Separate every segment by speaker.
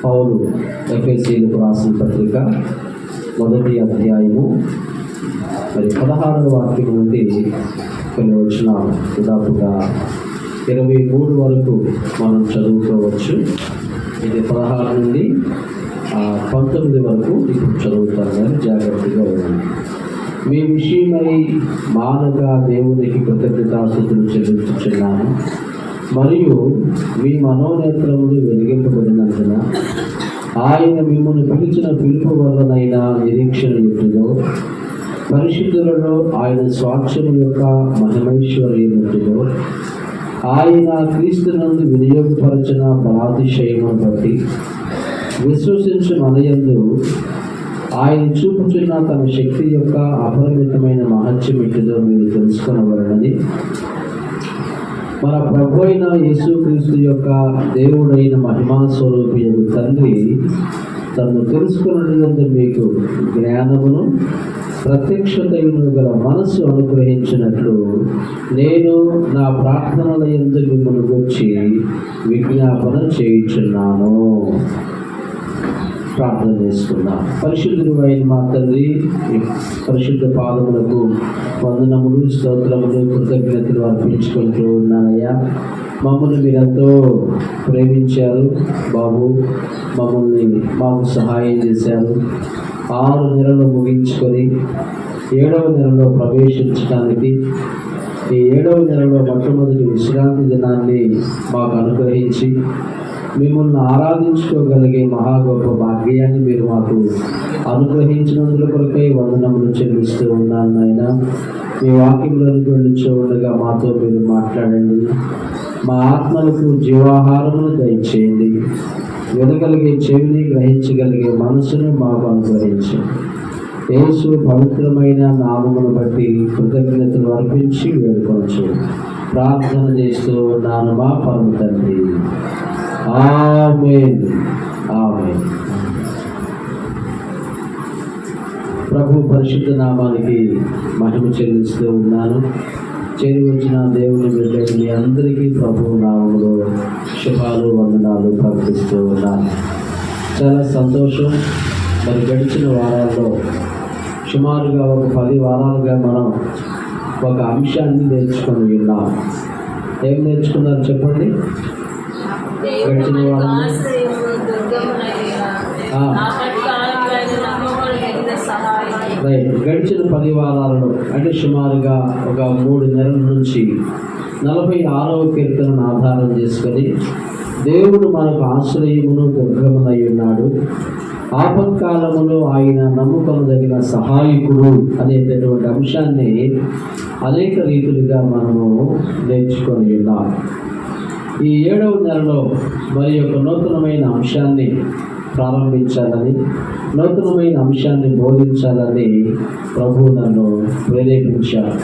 Speaker 1: పౌలు ఎఫెసీయులకు రాసిన పత్రిక 1వ అధ్యాయము 16వ వాక్యం నుండి కొన్ని వచనాలు దాదాపుగా 23 వరకు మనం చదువుకోవచ్చు. ఇది 16 నుండి 19 వరకు ఇప్పుడు చదువుతాను, కానీ జాగ్రత్తగా ఉండండి. మీ విషయమై మానగా దేవునికి కృతజ్ఞతాస్తుతులు చెల్లించుచున్నాను. మరియు మీ మనోనేత్రములు వెలిగింపబడినందున ఆయన మిమ్మల్ని పిలిచిన పిలుపు వల్లనైనా నిరీక్షణ ఎట్టుదో, పరిశుద్ధులలో ఆయన స్వాక్షము యొక్క మహిమైశ్వర్యం ఎట్టుదో, ఆయన క్రీస్తునందు వినియోగపరచిన బలాతిశయమును బట్టి విశ్వసించు మనయందు ఆయన చూపుచున్న తన శక్తి యొక్క అపరిమితమైన మహత్యం ఎట్టుదో మీరు తెలుసుకొనవలెనని మన ప్రభు అయిన యేసుక్రీస్తు యొక్క దేవుడైన మహిమా స్వరూపి తండ్రి తను తెలుసుకున్నది మీకు జ్ఞానమును ప్రత్యక్షతయును గల మనస్సు అనుగ్రహించినట్లు నేను నా ప్రార్థనల యందు మిమ్మల్ని గురించి విజ్ఞాపన చేయుచున్నాను. ప్రార్థన చేసుకున్నాం. పరిశుద్ధుడు అయిన మా తండ్రి, పరిశుద్ధ పాదములకు వందనములు, స్తోత్రములు, కృతజ్ఞతలు అర్పించుకుంటూ ఉన్నానయ్యా. మమ్మల్ని మీరెంతో ప్రేమించారు బాబు, మాకు సహాయం చేశారు. 6 నెలలు ముగించుకొని 7వ నెలలో ప్రవేశించడానికి ఈ 7వ నెలలో మొట్టమొదటి విశ్రాంతి దినాన్ని మాకు అనుగ్రహించి మిమ్మల్ని ఆరాధించుకోగలిగే మహా గొప్ప భాగ్యాన్ని మీరు మాకు అనుగ్రహించినందుల కొరకై వందనములు చెల్లిస్తూ ఉన్నాను నాయన. మీ వాక్యంలోనికి వెళ్ళి చూడగా మాతో మీరు మాట్లాడండి. మా ఆత్మలకు జీవాహారమును దయచేయండి. వినగలిగే చెవిని, గ్రహించగలిగే మనసును మాకు అనుగ్రహించండి. యేసు పవిత్రమైన నామమును బట్టి కృతజ్ఞతలు అర్పించి వేడుకొనచ్చు ప్రార్థన చేస్తూ ఉన్నాను మా పరమ తండ్రి. ఆమేన్, ఆమేన్. ప్రభు పరిశుద్ధ నామానికి మహిమ చెల్లిస్తూ ఉన్నాను. చేరి వచ్చిన దేవుని బిడ్డలు మీ అందరికీ ప్రభు నామములో శుభాలు, వందనాలు ప్రకటిస్తూ ఉన్నాను. చాలా సంతోషం. మరి గడిచిన వారాల్లో సుమారుగా ఒక 10 వారాలుగా మనం ఒక అంశాన్ని నేర్చుకొని ఉన్నాం. ఏం నేర్చుకున్నారు చెప్పండి? గడిచిన వారంలో గడిచిన 10 వారాలలో అంటే సుమారుగా ఒక 3 నెలల నుంచి 46వ కీర్తనను ఆధారం చేసుకొని దేవుడు మనకు ఆశ్రయమును దుర్గమునై ఉన్నాడు, ఆపత్కాలములో ఆయన నమ్ముకొనదగిన సహాయకుడు అనేటటువంటి అంశాన్ని అనేక రీతులుగా మనము నేర్చుకొని ఉన్నాం. ఈ 7వ నెలలో మరి యొక్క నూతనమైన అంశాన్ని ప్రారంభించాలని, నూతనమైన అంశాన్ని బోధించాలని ప్రభు నన్ను ప్రేరేపించారు.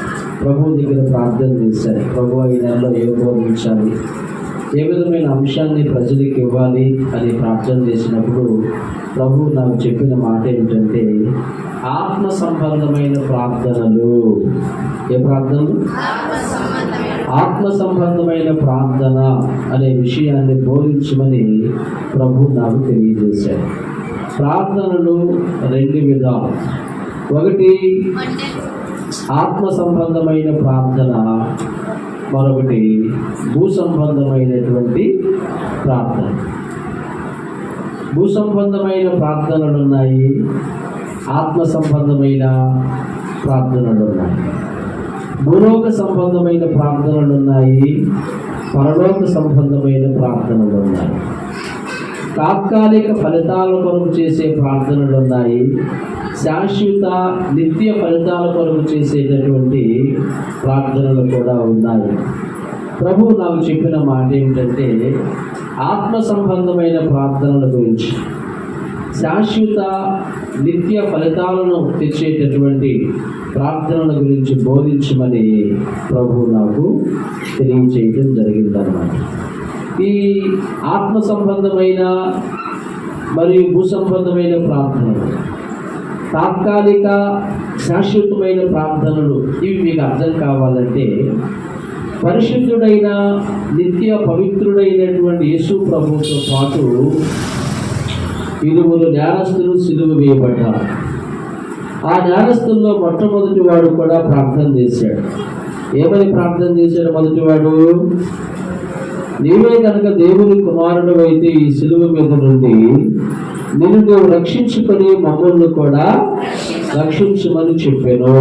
Speaker 1: ప్రభు దగ్గర ప్రార్థన చేశారు. ప్రభు ఈ నెలలో ఏం బోధించాలి, ఏ విధమైన అంశాన్ని ప్రజలకు ఇవ్వాలి అని ప్రార్థన చేసినప్పుడు ప్రభు నాకు చెప్పిన మాట ఏమిటంటే, ఆత్మ సంబంధమైన ప్రార్థనలు. ఏ ప్రార్థనలు? ఆత్మ సంబంధమైన ప్రార్థన అనే విషయాన్ని బోధించమని ప్రభు నాకు తెలియజేశారు. ప్రార్థనలు 2 విధాలు. ఒకటి ఆత్మ సంబంధమైన ప్రార్థన, మరొకటి భూ సంబంధమైనటువంటి ప్రార్థన. భూ సంబంధమైన ప్రార్థనలు ఉన్నాయి, ఆత్మ సంబంధమైన ప్రార్థనలు ఉన్నాయి. భూలోక సంబంధమైన ప్రార్థనలు ఉన్నాయి, పరలోక సంబంధమైన ప్రార్థనలు ఉన్నాయి. తాత్కాలిక ఫలితాల కొరకు చేసే ప్రార్థనలు ఉన్నాయి, శాశ్వత నిత్య ఫలితాల కొరకు చేసేటటువంటి ప్రార్థనలు కూడా ఉన్నాయి. ప్రభు నాకు చెప్పిన మాట ఏమిటంటే, ఆత్మ సంబంధమైన ప్రార్థనల గురించి, శాశ్వత నిత్య ఫలితాలను తెచ్చేటటువంటి ప్రార్థనల గురించి బోధించమని ప్రభు నాకు తెలియచేయడం జరిగిందన్నమాట. ఈ ఆత్మ సంబంధమైన మరియు భూ సంబంధమైన ప్రార్థనలు, తాత్కాలిక శాశ్వతమైన ప్రార్థనలు, ఇవి మీకు అర్థం కావాలంటే పరిశుద్ధుడైన నిత్య పవిత్రుడైనటువంటి యేసు ప్రభువుతో పాటు ఇరువురు నేరస్తులు సిలువ వేయబడ్డారు. ఆ నేరస్తుల్లో మొట్టమొదటి వాడు కూడా ప్రార్థన చేశాడు. ఏమని ప్రార్థన చేశాడు? మొదటివాడు, నీవే కనుక దేవుని కుమారుడు అయితే ఈ సిలువ మీద నుండి నిన్ను నువ్వు రక్షించుకొని మమ్మల్ని కూడా రక్షించమని చెప్పాను.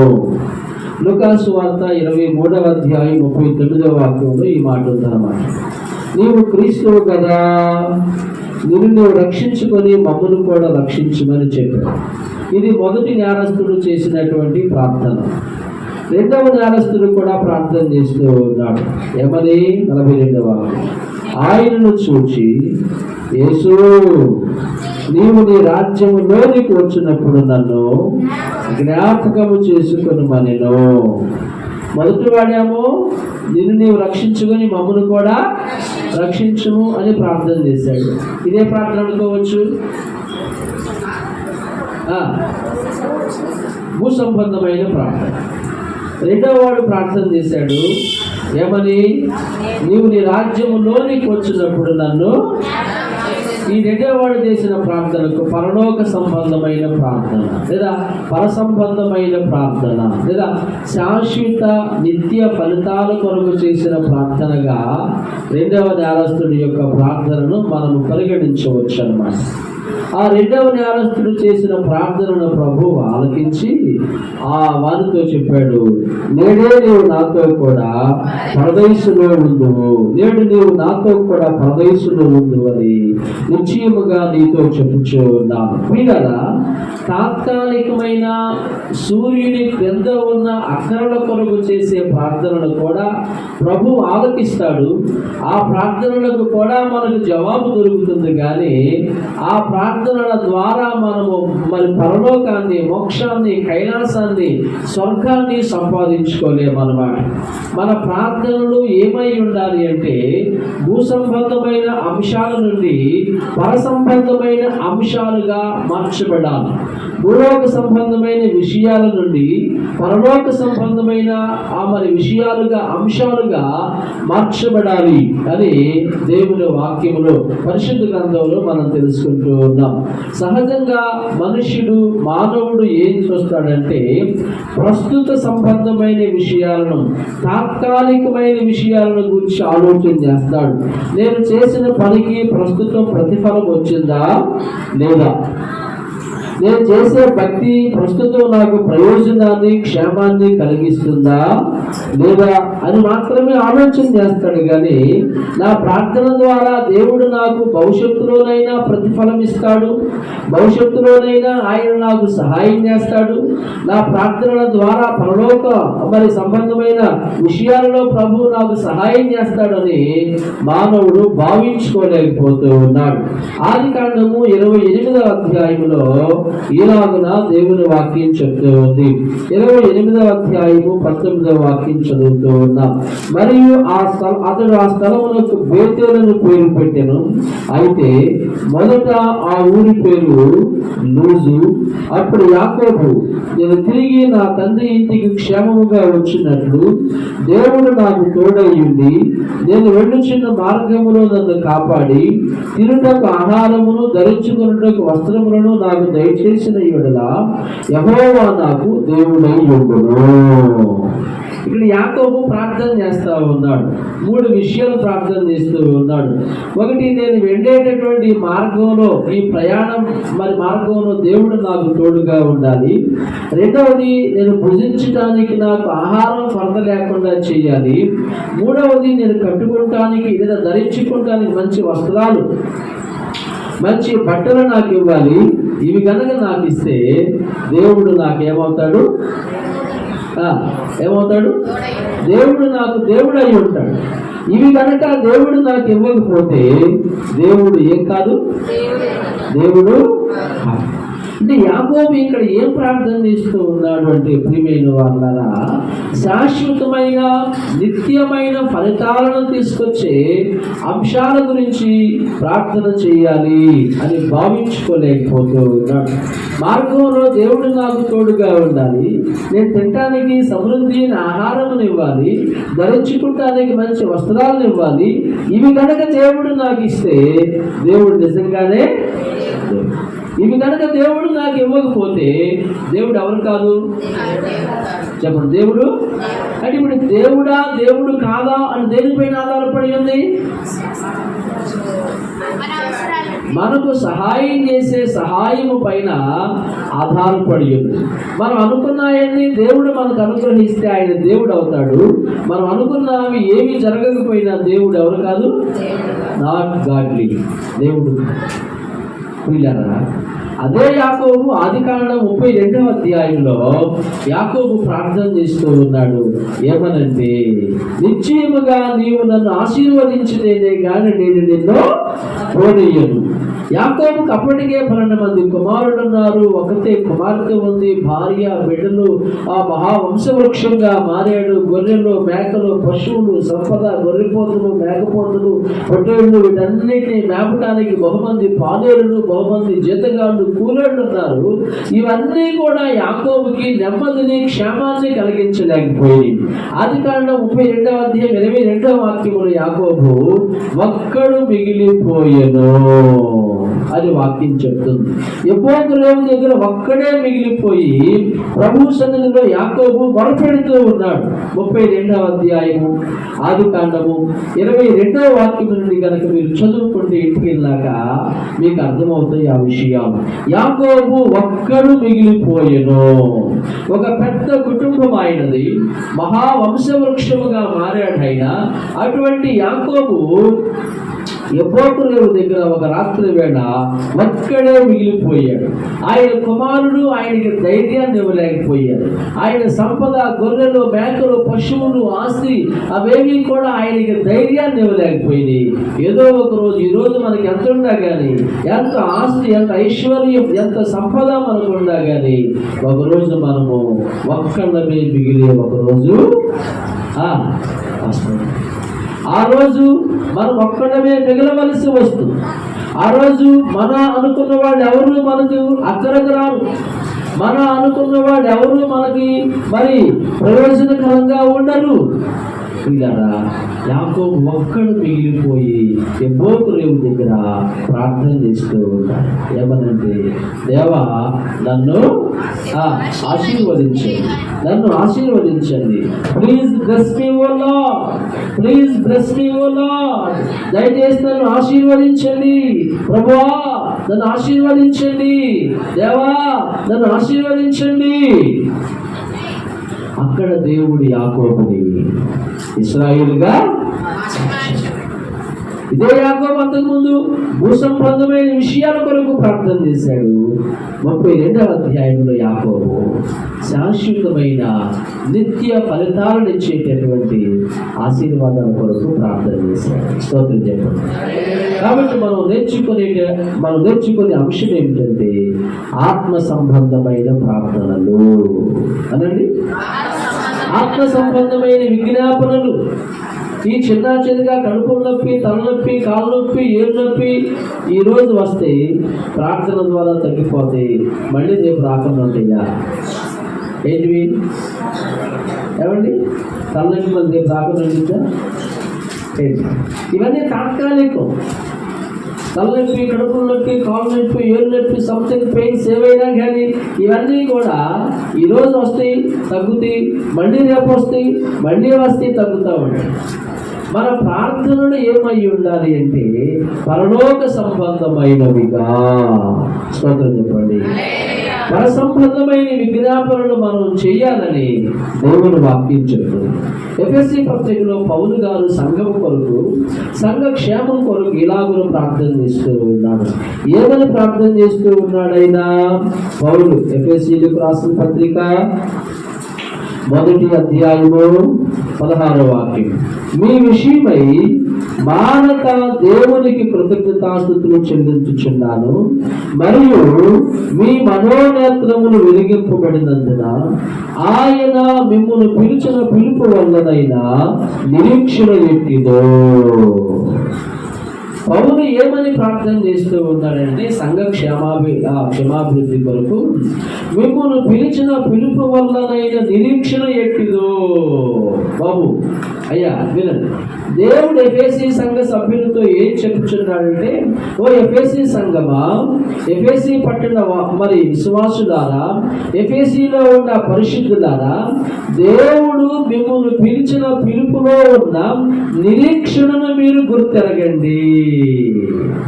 Speaker 1: లూకాసు వార్త 23వ అధ్యాయం 39వ వాక్యంలో ఈ మాట ఉందన్నమాట. నీవు క్రీస్తువు కదా, నిన్ను నువ్వు రక్షించుకొని మమ్మల్ని కూడా రక్షించమని చెప్పాడు. ఇది మొదటి నేరస్తుడు చేసినటువంటి ప్రార్థన. రెండవ నేరస్తుడు కూడా ప్రార్థన చేస్తూ ఉన్నాడు. ఏమని? 42వ వాక్యం, ఆయనను చూచి, యేసు, నీవు నీ రాజ్యములోనికి వచ్చినప్పుడు నన్ను జ్ఞాపకము చేసుకొనుమనెను. మొదటి వాడేమో నిన్ను నీవు రక్షించుకొని మమ్మల్ని కూడా రక్షించుము అని ప్రార్థన చేశాడు. ఇదే ప్రార్థన అనుకోవచ్చు. భూ సంబంధమైన ప్రార్థన. రెండవ వాడు ప్రార్థన చేశాడు. ఏమని? నీవు నీ రాజ్యములోనికి వచ్చినప్పుడు నన్ను. ఈ రెండవ వాడు చేసిన ప్రార్థనకు పరలోక సంబంధమైన ప్రార్థన, లేదా పరసంబంధమైన ప్రార్థన, లేదా శాశ్వత నిత్య ఫలితాల కొరకు చేసిన ప్రార్థనగా రెండవ నేరస్తుడి యొక్క ప్రార్థనను మనము పరిగణించవచ్చు అన్నమాట. ఆ రెండవ నేరస్తుడు చేసిన ప్రార్థనను ప్రభువు ఆలకించి ఆ వారితో చెప్పాడు, నేడే నీవు నాతో కూడా పరదేశంలో ఉందువు, నేడు నీవు నాతో కూడా పరదేశంలో ఉందువు అని నిశ్చయముగా నీతో చెప్పుచూ ఉన్నాను. ప్రియులారా, తాత్కాలికమైన సూర్యుని క్రింద ఉన్న అక్కరల కొరకు చేసే ప్రార్థనలు కూడా ప్రభు ఆలకిస్తాడు. ఆ ప్రార్థనలకు కూడా మనకు జవాబు దొరుకుతుంది. కానీ ఆ ప్రార్థనల ద్వారా మనము మరి పరలోకాన్ని, మోక్షాన్ని, కైలాసాన్ని, స్వర్గాన్ని సంపాదించుకోలేమన్నమాట. మన ప్రార్థనలు ఏమై ఉండాలి అంటే భూ సంబంధమైన అంశాల నుండి పరసంబంధమైన అంశాలుగా మార్చబడాలి. భూలోక సంబంధమైన విషయాల నుండి పరలోక సంబంధమైన మరి విషయాలుగా, అంశాలుగా మార్చబడాలి అని దేవుని వాక్యములో, పరిశుద్ధ గ్రంథంలో మనం తెలుసుకుంటూ ఉన్నాం. సహజంగా మానవుడు ఏం చూస్తాడంటే ప్రస్తుత సంబంధమైన విషయాలను, తాత్కాలికమైన విషయాలను గురించి ఆలోచన చేస్తాడు. నేను చేసిన పనికి ప్రస్తుతం ప్రతిఫలం వచ్చిందా లేదా, నేను చేసే భక్తి ప్రస్తుతం నాకు ప్రయోజనాన్ని, క్షేమాన్ని కలిగిస్తుందా లేదా అని మాత్రమే ఆలోచన చేస్తాడు. కానీ నా ప్రార్థన ద్వారా దేవుడు నాకు భవిష్యత్తులోనైనా ప్రతిఫలం ఇస్తాడు, భవిష్యత్తులోనైనా ఆయన నాకు సహాయం చేస్తాడు, నా ప్రార్థనల ద్వారా పరలోక మరి సంబంధమైన విషయాలలో ప్రభువు నాకు సహాయం చేస్తాడని మానవుడు భావించుకోలేకపోతూ ఉన్నాడు. ఆదికాండము 28వ అధ్యాయంలో ఇలాగున దేవుని వాక్యం చెప్తూ ఉంది. 28వ అధ్యాయము 19వ వాక్యం చదువుతూ ఉన్నాం. మరియు అతడు ఆ స్థలమునకు బేతేలను పేరు పెట్టెను. అయితే మొదట ఆ ఊరి పేరు లూజు. అప్పుడు యాకోబు, నేను తిరిగి నా తండ్రి ఇంటికి క్షేమముగా వచ్చినట్లు దేవుడు నాకు తోడయ్యుండి నేను వెళ్ళుచున్న మార్గములో నన్ను కాపాడి తినుటకు ఆహారమును, ధరించుకున్నటకు వస్త్రములను నాకు దయచేసిన యెడల యెహోవా నాకు దేవుడై ఉండును. ఇక్కడ యాకోబు ప్రార్థన చేస్తూ ఉన్నాడు. 3 విషయాలు ప్రార్థన చేస్తూ ఉన్నాడు. ఒకటి, నేను వెళ్ళేటటువంటి మార్గంలో, ఈ ప్రయాణం మరి మార్గంలో దేవుడు నాకు తోడుగా ఉండాలి. రెండవది, నేను భుజించడానికి నాకు ఆహారం కొరత లేకుండా చేయాలి. మూడవది, నేను కట్టుకోవటానికి లేదా ధరించుకోవటానికి మంచి వస్త్రాలు, మంచి బట్టలు నాకు ఇవ్వాలి. ఇవి కనుక నాకు ఇస్తే దేవుడు నాకేమవుతాడు? దేవుడు నాకు దేవుడు అయి ఉంటాడు. ఇవి కనుక దేవుడు నాకు ఇవ్వకపోతే దేవుడు ఏం కాదు, దేవుడు. అంటే యాకోబు ఇక్కడ ఏం ప్రార్థన చేస్తూ ఉన్నాడు అంటే, ప్రియమైన వాళ్ళరా, శాశ్వతమైన నిత్యమైన ఫలితాలను తీసుకొచ్చే అంశాల గురించి ప్రార్థన చేయాలి అని భావించుకోలేకపోతూ ఉన్నాడు. మార్గంలో దేవుడు నాకు తోడుగా ఉండాలి, నేను తినటానికి సమృద్ధి ఆహారమును ఇవ్వాలి, ధరించుకుంటానికి మంచి వస్త్రాలను ఇవ్వాలి, ఇవి కనుక దేవుడు నాకు ఇస్తే, దేవుడు నిజంగానే ఇవి కనుక దేవుడు నాకు ఇవ్వకపోతే దేవుడు ఎవరు కాదు చెప్పండి. దేవుడు అంటే ఇప్పుడు దేవుడా దేవుడు కాదా అని దేనిపైన ఆధారపడి ఉంది? మనకు సహాయం చేసే సహాయము పైన ఆధారపడి ఉంది. మనం అనుకున్నాయని దేవుడు మనకు అనుగ్రహిస్తే ఆయన దేవుడు అవుతాడు. మనం అనుకున్నవి ఏమీ జరగకపోయినా దేవుడు ఎవరు కాదు, నాట్ గాడ్లీ, దేవుడు. వీళ్ళరా అదే యాకోబు ఆదికాండం 32వ అధ్యాయంలో యాకోబు ప్రార్థన చేస్తూ ఉన్నాడు. ఏమనంటే, నిశ్చయముగా నీవు నన్ను ఆశీర్వదించితేనే కానీ నేను నిన్ను పోనీయను. యాకోబుకు అప్పటికే 12 మంది కుమారులు ఉన్నారు, ఒకతే కుమార్తె ఉంది, భార్య, బిడ్డలు, ఆ మహావంశవృక్షంగా మారాడు. గొర్రెలు, మేకలు, పశువులు, సంపద, గొర్రెపోతులు, మేకపోతులు, పొట్టేళ్ళు, వీటన్నిటిని మేపటానికి బహుమంది పాలేరులు, బహుమంది జీతగాళ్ళు, కూలీళ్ళు ఉన్నారు. ఇవన్నీ కూడా యాకోబుకి నెమ్మదిని, క్షేమాన్ని కలిగించలేకపోయి. ఆదికాండం 32వ అధ్యాయం 22వ వాక్యములు యాకోబు ఒక్కడు మిగిలిపోయెను అది వాక్యం చెప్తుంది. యెహోవా దగ్గర ఒక్కడే మిగిలిపోయి ప్రభు సన్నిధిలో యాకోబు మొరపెడుతూ ఉన్నాడు. 32వ అధ్యాయము ఆదికాండము 22వ వాక్యం నుండి కనుక మీరు చదువుకుంటే ఇంటికి వెళ్ళాక మీకు అర్థమవుతాయి ఆ విషయాలు. యాకోబు ఒక్కడు మిగిలిపోయెను. ఒక పెద్ద కుటుంబం అయినది, మహావంశవృక్షముగా మారాడు ఆయన. అటువంటి యాకోబు యెహోవా దగ్గర ఒక రాత్రి వేళ ఒక్కడే మిగిలిపోయాడు. ఆయన కుమారుడు ఆయనకి ధైర్యాన్ని ఇవ్వలేకపోయాడు. ఆయన సంపద, గొర్రెలు, మేకలు, పశువులు, ఆస్తి అవేమీ కూడా ఆయనకి ధైర్యాన్ని ఇవ్వలేకపోయింది. ఏదో ఒక రోజు, ఈ రోజు మనకి ఎంత ఉన్నా కానీ, ఎంత ఆస్తి, ఎంత ఐశ్వర్యం, ఎంత సంపద మనకు ఉన్నా కానీ, ఒకరోజు మనము ఒక్కళ్ళమే మిగిలి ఒకరోజు వస్తుంది. ఆ రోజు మనం ఒక్కడమే మిగలవలసి వస్తుంది. ఆ రోజు మన అనుకున్న వాళ్ళు ఎవరు మనకు అక్కడికి రారు. మన అనుకున్న వాళ్ళు ఎవరు మనకి మరి ప్రయోజనకరంగా ఉండరు. ఇలా యాకోబు ఒక్కడు మిగిలిపోయి యెహోవా దగ్గర ప్రార్థన చేస్తూ ఉంటాడు. ఏమనంటే, దేవా నన్ను ఆశీర్వదించండి, నన్ను ఆశీర్వదించండి. Please bless me O lord, please bless me O lord. దయచేసి నన్ను ఆశీర్వదించండి ప్రభువా, నన్ను ఆశీర్వదించండి, దేవా నన్ను ఆశీర్వదించండి. అక్కడ దేవుడు యాకోబుని ఇశ్రాయేలుగా, ఇదే యాకోబు అంతకుముందు భూసంబంధమైన విషయాల కొరకు ప్రార్థన చేశాడు. 32వ అధ్యాయంలో యాకోబు శాశ్వతమైన నిత్య ఫలితాలను ఇచ్చేటటువంటి ఆశీర్వాదాల కొరకు ప్రార్థన చేశాడు. స్తోత్రం చెప్పండి. కాబట్టి మనం నేర్చుకునే అంశం ఏమిటంటే ఆత్మ సంబంధమైన ప్రార్థనలు అనండి. ఆత్మ సంబంధమైన విజ్ఞాపనలు. ఈ చిన్న చిన్నగా కడుపు నొప్పి, తలనొప్పి, కాలు నొప్పి, ఏరు నొప్పి ఈరోజు వస్తే ప్రార్థన ద్వారా తగ్గిపోతాయి, మళ్ళీ రేపు రాకుండా ఉంటాయా? ఏంటివి ఏమండి? తలనొప్పి మళ్ళీ రేపు రాకుండా ఉంటుందా? ఇవన్నీ తాత్కాలికం. తలనొప్పి, కడుపు నొప్పి, కాలు నొప్పి, ఏరు నొప్పి, సంథింగ్ పెయిన్స్ ఏవైనా కానీ ఇవన్నీ కూడా ఈరోజు వస్తాయి, తగ్గుతాయి, మళ్ళీ రేపు వస్తాయి, మళ్ళీ వస్తాయి, తగ్గుతూ ఉంటాయి. మన ప్రార్థనలు ఏమై ఉండాలి అంటే పరలోక సంబంధమైనవిగా. స్తోత్రం చెప్పండి. పర సంబంధమైన విజ్ఞాపనలు మనం చేయాలని దేవుని వాక్యం చెప్తుంది. ఎఫెసీ పత్రికలో పౌలు గారు సంఘం కొరకు, సంఘ క్షేమం కొరకు ఇలాగును ప్రార్థన చేస్తూ ఉన్నాడు. ఏమని ప్రార్థన చేస్తూ ఉన్నాడైనా పౌలు? ఎఫెసీలకు రాసిన పత్రిక 1వ అధ్యాయము 16వ వాక్యం. మీ విషయమై మానక దేవునికి కృతజ్ఞతాస్తుతులు చెల్లించుచున్నాను. మరియు మీ మనోనేత్రములు వెలిగింపబడినందున ఆయన మిమ్మును పిలిచిన పిలుపు వల్లనైనా నిరీక్షణ ఎట్టిదో. పౌలు ఏమని ప్రార్థన చేస్తూ ఉన్నాడంటే సంఘ క్షేమాభివృద్ధి కొరకు మిమ్మల్ని పిలిచిన పిలుపు వల్లనైన నిరీక్షణ ఎట్టిదో. బాబు అయ్యా వినండి, దేవుడు ఎఫెసీ సంఘ సభ్యులతో ఏం చెప్తున్నాడంటే, ఓ ఎఫెసీ సంఘమా, ఎఫెసీ పట్టణ మరి విశ్వాసులారా, ఎఫెసీలో ఉన్న పరిశుద్ధులారా, దేవుడు మిమ్మల్ని పిలిచిన పిలుపులో ఉన్న నిరీక్షణను మీరు గుర్తెరగండి.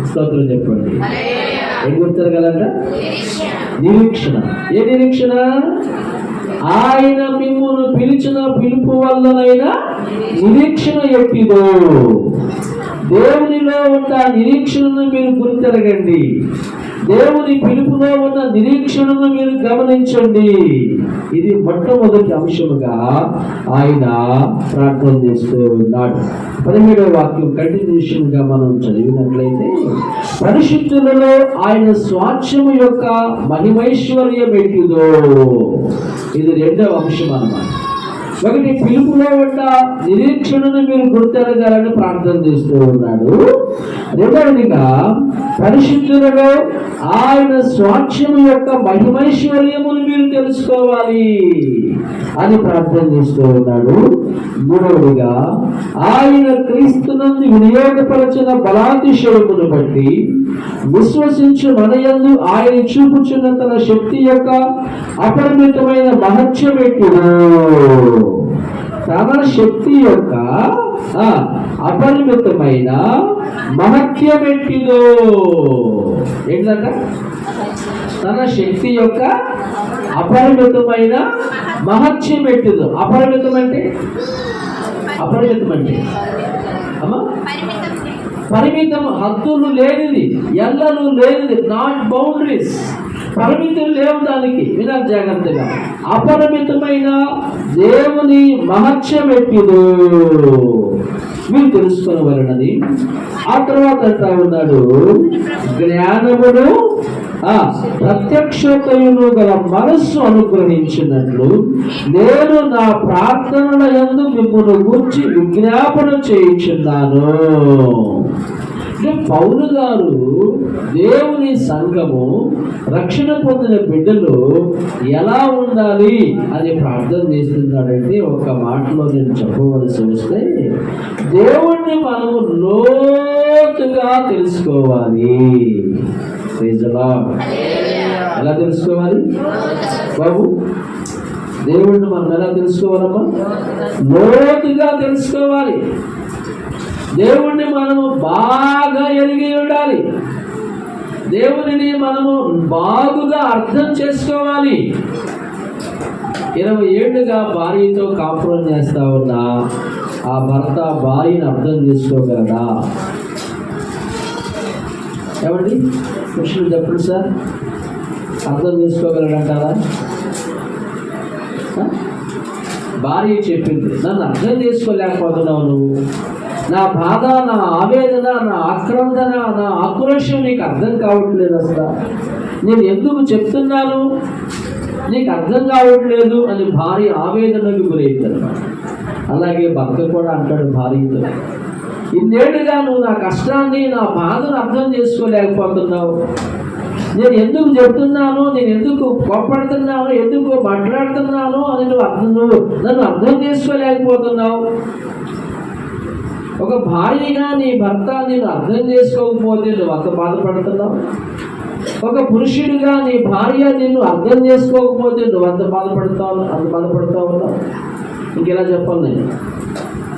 Speaker 1: స్తోత్రం చెప్పండి. ఏం గుర్తెరగాలంట? నిరీక్షణ. ఏ నిరీక్షణ? ఆయన మిమ్మల్ని పిలిచిన పిలుపు వల్లనైనా నిరీక్షణ ఎట్టిదో. దేవునిలో ఉన్న నిరీక్షణను మీరు గుర్తెరగండి. దేవుని పిలుపులో ఉన్న నిరీక్షణను మీరు గమనించండి. ఇది మొట్టమొదటి అంశముగా ఆయన ప్రార్థన చేస్తూ ఉన్నాడు. 17వ వాక్యం కంటిన్యూషన్ గా మనం చదివినట్లయితే, పరిశుద్ధులలో ఆయన స్వాస్థ్యము యొక్క మహిమైశ్వర్యం ఎట్టిదో. ఇది రెండవ అంశం అన్నమాట. ఒకటి, పిలుపులో ఉన్న నిరీక్షణను మీరు గుర్తెరగాలని ప్రార్థన చేస్తూ ఉన్నాడు. రెండవదిగా, పరిశుద్ధులలో ఆయన స్వాస్థ్యము యొక్క మహిమైశ్వర్యమును మీరు తెలుసుకోవాలి అని ప్రార్థన చేస్తూ ఉన్నాడు. మూడవదిగా, ఆయన క్రీస్తునందు వినియోగపరచిన బలాతిశయమును బట్టి విశ్వసించు మనయందు ఆయన చూపుచున్న తన శక్తి యొక్క అపరిమితమైన మహత్యం ఎట్టిదో. తన శక్తి యొక్క అపరిమితమైన మహత్యం ఎట్టిదో. ఏంటంట? తన శక్తి యొక్క అపరిమితమైన మహత్యం ఎట్టిదో. అపరిమితం అంటే అమ్మా పరిమితం, హద్దులు లేనిది, ఎల్లలు లేనిది, నాట్ బౌండరీస్. పరిమితులు లేవు దానికి. వినాలి జాగ్రత్తగా. అపరిమితమైన దేవుని మహత్యం ఎట్టిదో మీరు తెలుసుకోవాలన్నది. ఆ తర్వాత అంటా ఉన్నాడు, జ్ఞానమును ప్రత్యక్షతయును గల మనస్సు అనుగ్రహించినట్లు నేను నా ప్రార్థనల యందు మిమ్మల్ని గూర్చి విజ్ఞాపన చేయుచున్నాను. పౌలు గారు దేవుని సంఘము, రక్షణ పొందిన బిడ్డలు ఎలా ఉండాలి అని ప్రార్థన చేస్తున్నాడంటే, ఒక మాటలో నేను చెప్పవలసి వస్తే, దేవుణ్ణి మనము లోతుగా తెలుసుకోవాలి. ఎలా తెలుసుకోవాలి బాబు? దేవుణ్ణి మనం ఎలా తెలుసుకోవాలమ్మా? లోతుగా తెలుసుకోవాలి. దేవుణ్ణి మనము బాగా ఎరిగి ఉండాలి. దేవునిని మనము బాగుగా అర్థం చేసుకోవాలి. 20 ఏళ్ళుగా భార్యతో కాపురం చేస్తా ఉన్నా ఆ భర్త భార్యను అర్థం చేసుకోగలడా? ఏమండి క్వశ్చన్ చెప్పండి సార్. అర్థం చేసుకోగలడంటారా? భార్య చెప్పింది, నన్ను అర్థం చేసుకోలేకపోతున్నావు నువ్వు, నా బాధ, నా ఆవేదన, నా ఆక్రందన, నా ఆక్రోషం నీకు అర్థం కావట్లేదు, అసలు నేను ఎందుకు చెప్తున్నాను నీకు అర్థం కావట్లేదు అని భార్య ఆవేదనకు గురవుతాడు. అలాగే భర్త కూడా అంటాడు భార్యతో, ఇన్నేళ్ళుగా నువ్వు నా కష్టాన్ని, నా బాధను అర్థం చేసుకోలేకపోతున్నావు, నేను ఎందుకు చెప్తున్నాను, నేను ఎందుకు కోపడుతున్నాను, ఎందుకు మాట్లాడుతున్నాను అని నువ్వు నన్ను అర్థం చేసుకోలేకపోతున్నావు. ఒక భార్యగా నీ భర్త నేను అర్థం చేసుకోకపోతే నువ్వు అంత బాధపడుతున్నావు. ఒక పురుషుడిగా నీ భార్య నిన్ను అర్థం చేసుకోకపోతే నువ్వు అంత బాధపడుతూ ఉన్నావు. ఇంకెలా చెప్పాలి? నేను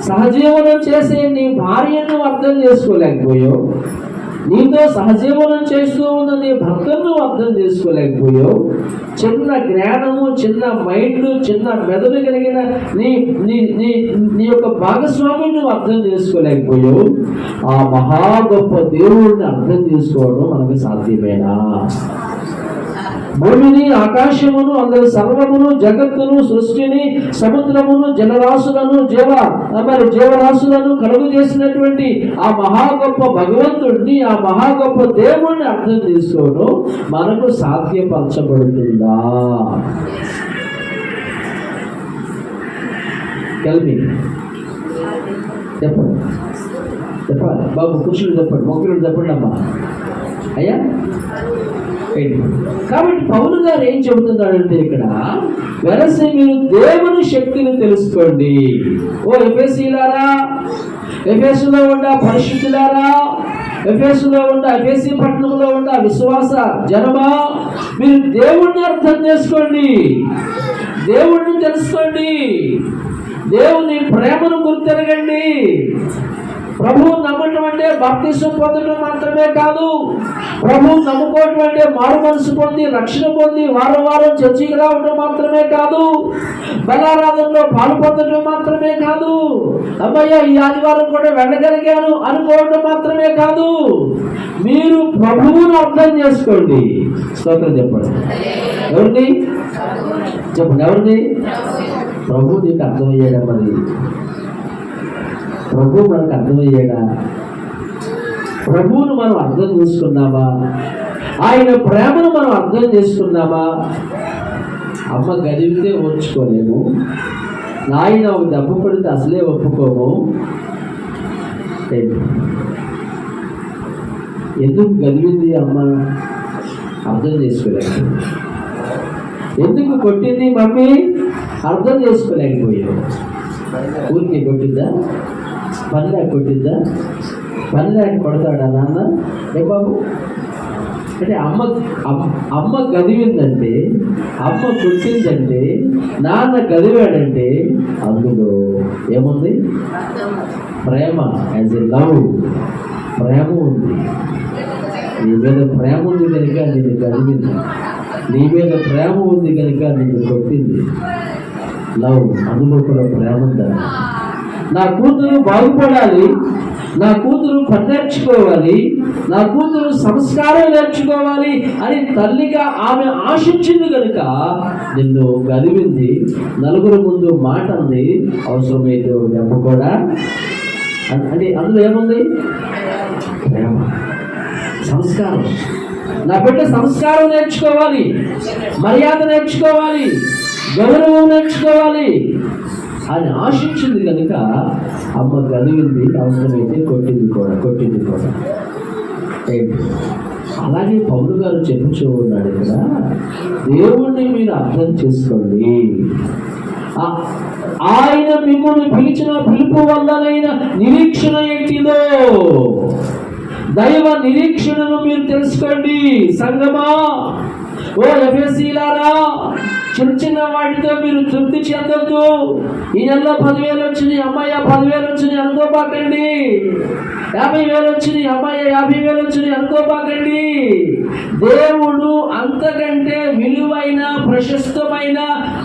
Speaker 1: సహజీవనం చేసే నీ భార్యను అర్థం చేసుకోలేకపోయావు, నీతో సహజీవనం చేస్తూ ఉన్న నీ భర్తను అర్థం చేసుకోలేకపోయావు. చిన్న జ్ఞానము, చిన్న మైండ్, చిన్న మెదడు కలిగిన నీ యొక్క భాగస్వామిని నువ్వు అర్థం చేసుకోలేకపోయావు. ఆ మహా గొప్ప దేవుడిని అర్థం చేసుకోవడం మనకు సాధ్యమేనా? భూమిని, ఆకాశమును, అందరి సర్వమును, జగత్తును, సృష్టిని, సముద్రమును, జలరాశులను, జీవరాశులను కలుగు చేసినటువంటి ఆ మహా గొప్ప భగవంతుడిని, ఆ మహా గొప్ప దేవుణ్ణి అర్థం చేసుకోవడం మనకు సాధ్యపరచబడుతుందా? చెప్పండి, చెప్పాలి బాబు. కూర్చుని చెప్పండి, మొక్కలు చెప్పండి అమ్మా. అయ్యా, కాబట్టి పౌలు గారు ఏం చెబుతున్నాడంటే ఇక్కడ వెరసి మీరు దేవుని శక్తిని తెలుసుకోండి. ఓ ఎఫెసీలారా, ఎఫెసులో ఉన్న పరిశుద్ధులారా, ఎఫెసులో ఉన్న ఎఫెసీ పట్టణంలో ఉన్న విశ్వాస జనమా, మీరు దేవుణ్ణి అర్థం చేసుకోండి, దేవుణ్ణి తెలుసుకోండి, దేవుని ప్రేమను గుర్తెరగండి. ప్రభువు నమ్మటం అంటే బాప్తిసం పొందడం మాత్రమే కాదు. ప్రభువు నమ్ముకోవటం అంటే మారు మనసు పొంది, రక్షణ పొంది, వారం వారం చర్చికి రావడం మాత్రమే కాదు. బలారాధనలో పాలు పొందడం మాత్రమే కాదు. అమ్మయ్య, ఈ ఆదివారం కూడా వెళ్ళగలిగాను అనుకోవడం మాత్రమే కాదు. మీరు ప్రభువును అర్థం చేసుకోండి. స్తోత్రం చెప్పండి. ఎవరిని చెప్పండి, ఎవరిని? ప్రభు నీకు అర్థమయ్యాడా? మరి ప్రభు మనకు అర్థమయ్యాడా? ప్రభువును మనం అర్థం చేసుకున్నామా? ఆయన ప్రేమను మనం అర్థం చేసుకున్నామా? అమ్మ గదివితే ఓర్చుకోలేము, నాయన ఒక దెబ్బ పడితే అసలే ఒప్పుకోము. ఎందుకు గదివింది అమ్మ? అర్థం చేసుకోలేము. ఎందుకు కొట్టింది మమ్మీ? అర్థం చేసుకోలేకపోయావు. ఊరికి కొట్టిద్దా? పని లేక కొట్టిద్దా? పని లేక కొడతాడా నాన్న? ఏ బాబు అంటే అమ్మ గదివిందంటే, అమ్మ కొట్టిందంటే, నాన్న గదివాడంటే అందులో ఏముంది? ప్రేమ, యాజ్ ఎ లవ్. ప్రేమ ఉంది. నీ మీద ప్రేమ ఉంది కనుక నిన్ను గదివింది. నీ మీద ప్రేమ ఉంది కనుక నిన్ను కొట్టింది. లవ్, అందులో కూడా ప్రేమ ఉందా? నా కూతురు బాగుపడాలి, నా కూతురు పని నేర్చుకోవాలి, నా కూతురు సంస్కారం నేర్చుకోవాలి అని తల్లిగా ఆమె ఆశించింది కనుక నిన్ను గదివింది. నలుగురు ముందు మాట అంది, అవసరమైతే దెబ్బ కూడా. అంటే అందులో ఏముంది? ప్రేమ, సంస్కారం. నా బిడ్డ సంస్కారం నేర్చుకోవాలి, మర్యాద నేర్చుకోవాలి, గౌరవం నేర్చుకోవాలి అని ఆశించింది కనుక అమ్మ గదివింది, అవసరమైతే కొట్టింది కూడా. అలాగే పౌలు గారు చెప్పుచూ ఉన్నాడు ఇక్కడ, దేవుణ్ణి మీరు అర్థం చేసుకోండి. ఆయన మిమ్మల్ని పిలిచిన పిలుపు వల్లనైనా నిరీక్షణ ఏంటిదో, దైవ నిరీక్షణను మీరు తెలుసుకోండి. సంగమా, ఓ ఎఫెసీలారా, చిన్న వాటితో మీరు తృప్తి చెందొద్దు. ఈ నెలలో 10,000 వచ్చినాయి, అమ్మాయి 10,000 వచ్చినాయి అనుకోబాకండి. 50,000 వచ్చినాయి, అమ్మాయి 50,000 వచ్చినాయి అనుకోబాకండి. దేవుడు అంతకంటే విలువైన, ప్రశస్తమైన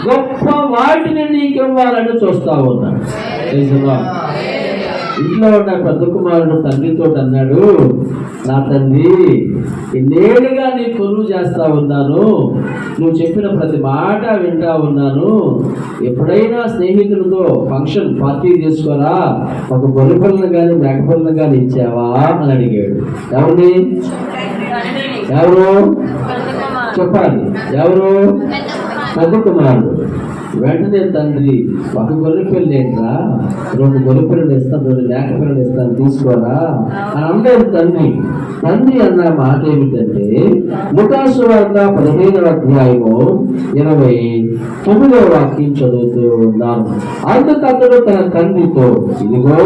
Speaker 1: గొప్ప వాటిని నీకు ఇవ్వాలని చూస్తా ఉన్నాడు. ఇంట్లో ఉన్న పెద్ద కుమారుడు తండ్రితో అన్నాడు, నా తండ్రి, ఇన్నేళ్ళుగా నీ కొలువు చేస్తా ఉన్నాను, నువ్వు చెప్పిన ప్రతి మాట వింటా ఉన్నాను, ఎప్పుడైనా స్నేహితులతో ఫంక్షన్ పార్టీ చేసుకోరా, ఒక గొర్రెపిల్లను కానీ మేకపిల్లను కానీ ఇచ్చావా అని అడిగాడు. ఎవరు చెప్పాలి? ఎవరు? పెద్ద కుమారుడు. వెంటనే తండ్రి, ఒక గొర్రె పిల్లని ఏంట్రా, 2 గొర్రె పిల్లలు ఇస్తాను, 2 మేక పిల్లలు ఇస్తాను, తీసుకోరా అని అన్నాడు తండ్రి. తండ్రి అన్న మాట ఏమిటంటే, లూకాసు వార్త 15వ అధ్యాయము 29వ వాక్యం చదువుతూ ఉన్నాను. అందుకు అతడు తన తండ్రితో, ఇదిగో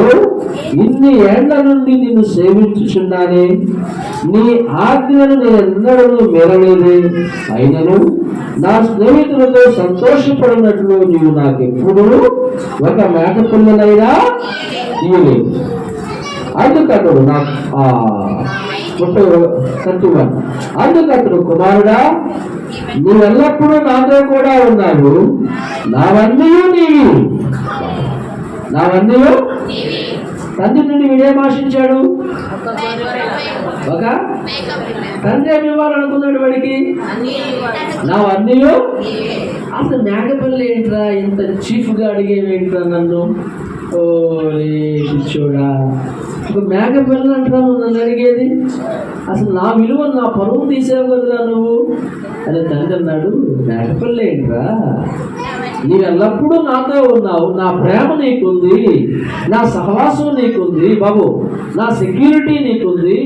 Speaker 1: ఇన్ని ఏళ్ల నుండి నిన్ను సేవించుచున్నానే, నీ ఆజ్ఞను నేను ఎన్నడూ మీరలేదే, అయినను నా స్నేహితులతో సంతోషపడినట్లు నీవు నాకెప్పుడు ఒక మేక పిల్లలైనా ఇవ్వలేదు. అందుకతడు అందుకతడు, కుమారుడా, నీవెల్లప్పుడూ నాతో కూడా ఉన్నావు, నావన్నీ నీవి. తండ్రి నుండి వీడేం ఆశించాడు? ఒక తండ్రి ఏమి ఇవ్వాలనుకున్నాడు వాడికి? నా అన్నీ. అసలు మేకపిల్ల ఏంట్రా ఇంత చీఫ్గా అడిగేవేంట్రా నన్ను? ఓ చూడా, ఒక మేకపిల్ల అంటారా నన్ను అడిగేది? అసలు నా విలువ, నా పరువు తీసావు కదరా నువ్వు అని తండ్రి అన్నాడు. మేకపిల్ల ఏంట్రా, నీవు ఎల్లప్పుడూ నాతో ఉన్నావు, నా ప్రేమ నీకుంది, నా సహవాసం నీకుంది బాబు, నా సెక్యూరిటీ నీకుంది,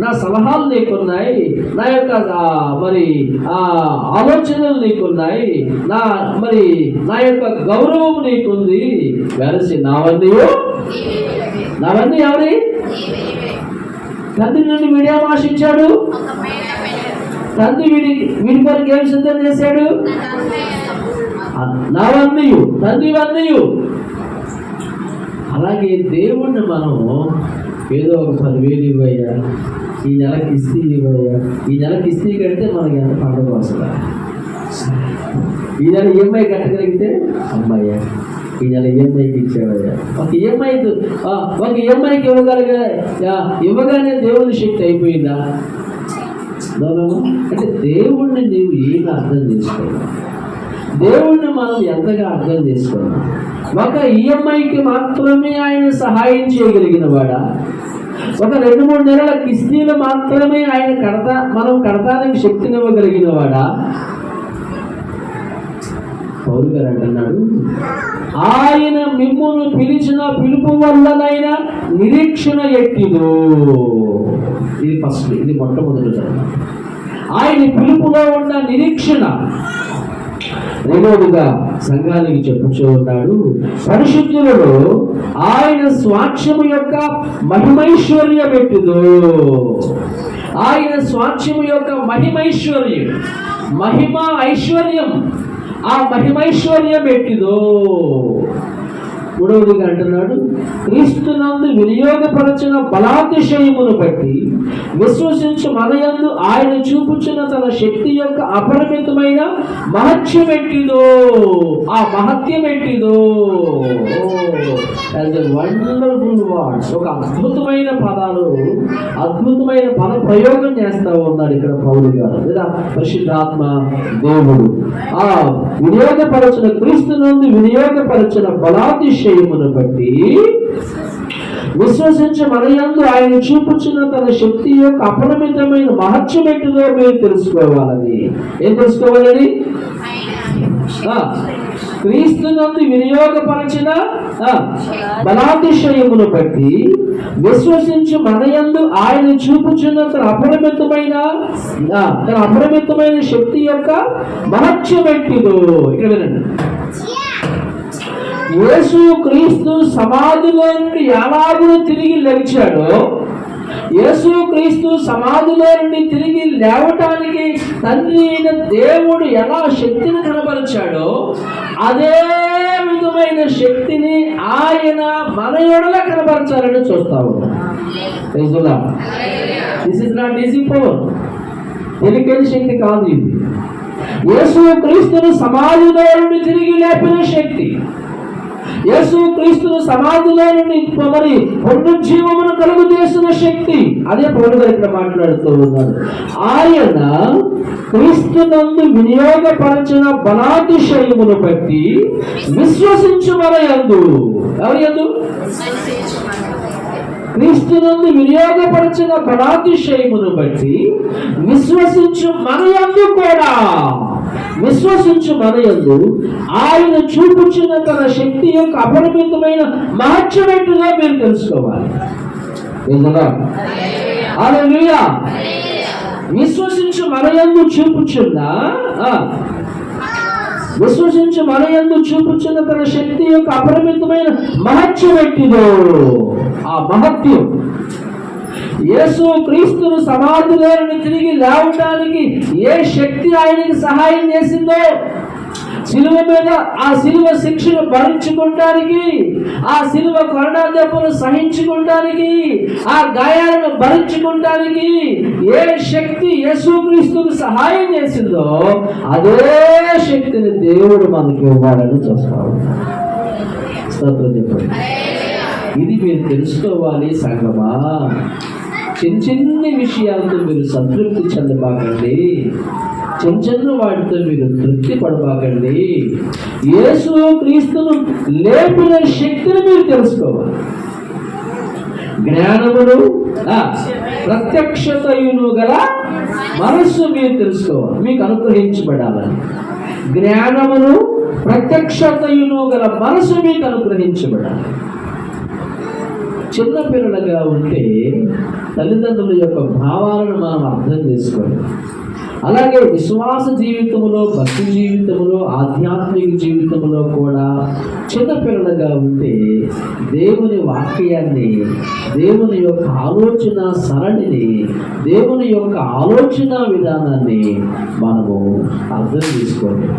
Speaker 1: నా సలహాలు నీకున్నాయి, నా యొక్క ఆలోచనలు నీకున్నాయి, నా యొక్క గౌరవం నీకుంది. వెరసి నావన్నీ ఎవరి? తండ్రి నుండి వీడేం ఆశించాడు? తండ్రి వీడి కొరకు ఏం సిద్ధం చేశాడు? నావన్నయు, తండ్రి వన్నయు. అలాగే దేవుణ్ణి మనం ఏదో ఒక 10,000 ఇవ్వయ్యా, ఈ నెలకి ఇస్తే ఇవ్వయ్యా, ఈ నెలకి ఇస్తే కడితే మనకి ఎంత పండుగ వస్తుందా? ఈ నెల ఈఎంఐ కట్టగలిగితే అమ్మాయ్యా, ఈ నెల ఈఎంఐకి ఇచ్చేవయ్యా. ఒక ఈఎంఐకి ఇవ్వగానే దేవుని శక్తి అయిపోయిందా? అంటే దేవుణ్ణి నీవు ఏమి అర్థం చేసుకోవాలి? దేవుణ్ణి మనం ఎంతగా అర్థం చేసుకున్నాం? ఒక ఈఎంఐకి మాత్రమే ఆయన సహాయం చేయగలిగిన వాడా? ఒక 2-3 నెలల కిస్తీలు మాత్రమే ఆయన మనం కడతానికి శక్తినివ్వగలిగిన వాడా? పౌలు గారు అంటున్నాడు, ఆయన మిమ్మును పిలిచిన పిలుపు వల్లనైనా నిరీక్షణ ఎట్టిదో. ఇది ఫస్ట్, ఇది మొట్టమొదటి. ఆయన పిలుపులో ఉన్న నిరీక్షణ. రెండవదిగా సంఘానికి చెప్పుచూ ఉన్నాడు, పరిశుద్ధులలో ఆయన స్వాస్థ్యము యొక్క మహిమైశ్వర్యం ఎట్టిదో. ఆయన స్వాస్థ్యము యొక్క మహిమైశ్వర్యం, మహిమ ఐశ్వర్యం, ఆ మహిమైశ్వర్యం ఎట్టిదో. మూడవదిగా అంటున్నాడు, క్రీస్తునందు వినియోగపరచిన బలాతిశయమును బట్టి విశ్వసించు మనయందు ఆయన చూపుచున్న తన శక్తి యొక్క అపరిమితమైన మహత్యం ఎట్టిదో. ఆ మహత్యం ఎట్టిదో. వండర్ఫుల్ వర్డ్స్, ఒక అద్భుతమైన పదాలు, అద్భుతమైన పద ప్రయోగం చేస్తా ఉన్నాడు ఇక్కడ పౌలు గారు, లేదా పరిశుద్ధాత్మ దేవుడు. ఆ వినియోగపరచిన క్రీస్తునందు వినియోగపరచిన బలాతిశయమును బట్టి విశ్వసించి మనయందు ఆయన చూపుచున్న తన శక్తి యొక్క అపరిమితమైన మహత్యం ఎట్టిదో మీరు తెలుసుకోవాలని. ఏం తెలుసుకోవాలని? క్రీస్తునందు వినియోగపరచిన బలాతిశయమును బట్టి విశ్వసించి మనయందు ఆయన చూపుచున్న తన అపరిమితమైన శక్తి యొక్క మహత్యం ఎట్టిదో. ఇక్కడ వినండి, యేసు క్రీస్తు సమాధిలో నుండి ఎలాగూ తిరిగి లేచాడో, యేసు క్రీస్తు సమాధిలో నుండి తిరిగి లేవటానికి తండ్రి అయిన దేవుడు ఎలా శక్తిని కనబరిచాడో, అదే విధమైన శక్తిని ఆయన మన ఎడల కనబరచాలని చూస్తా ఉన్నాం. This is not easy power, తెలికైన శక్తి కాదు ఇది. యేసు క్రీస్తును సమాధిలో నుండి తిరిగి లేపిన శక్తి, యేసు క్రీస్తును సమాధిలో నుండి పునరుజ్జీవమును కలుగు చేసిన శక్తి. అదే పౌలు గారు ఇక్కడ మాట్లాడుతూ ఉన్నారు. ఆయన క్రీస్తునందు వినియోగపరచిన బలాతిశయమును బట్టి విశ్వసించు మనయందు. ఎవరి యందు? క్రీస్తునందు వినియోగపరచిన బలాతిశయమును బట్టి విశ్వసించు మనయందు కూడా, విశ్వసించు మనయందు ఆయన చూపుచున్న తన శక్తి యొక్క అపరిమితమైన మహత్యం ఏంటో మీరు తెలుసుకోవాలి. హల్లెలూయా. విశ్వసించు మనయందు చూపుచున్న తన శక్తి యొక్క అపరిమితమైన మహత్యం ఎట్టిదో. ఆ మహత్యం యేసు క్రీస్తును సమాధిలో నుండి తిరిగి లేవటానికి ఏ శక్తి ఆయనకి సహాయం చేసిందో, శిలువ మీద ఆ శిలువ శిక్షను భరించుకోవడానికి, ఆ శిలువ కొరడా దెబ్బను సహించుకోవడానికి, ఆ గాయాలను భరించుకోవడానికి ఏ శక్తి యేసుక్రీస్తుకు సహాయం చేసిందో అదే శక్తిని దేవుడు మనకి ఇవ్వాలని చూస్తాడు. స్తోత్రం చెప్పండి. ఇది మీరు తెలుసుకోవాలి సంగమా. చిన్న చిన్న విషయాలతో మీరు సంతృప్తి చెందబాకండి, చిన్న చిన్న వాటితో మీరు తృప్తి పడబాకండి. యేసు క్రీస్తును లేపిన శక్తిని మీరు తెలుసుకోవాలి. జ్ఞానమును ప్రత్యక్షతయును గల మనస్సు మీరు తెలుసుకోవాలి, మీకు అనుగ్రహించబడాలని. జ్ఞానమును ప్రత్యక్షతయును గల మనసు మీకు అనుగ్రహించబడాలి. చిన్న పిల్లలుగా ఉంటే తల్లిదండ్రుల యొక్క భావాలను మనం అర్థం చేసుకోవాలి. అలాగే విశ్వాస జీవితంలో, భక్తి జీవితంలో, ఆధ్యాత్మిక జీవితంలో కూడా చిన్నపిల్లలుగా ఉంటే దేవుని వాక్యాన్ని, దేవుని యొక్క ఆలోచన సరళిని, దేవుని యొక్క ఆలోచన విధానాన్ని మనము అర్థం చేసుకోవాలి.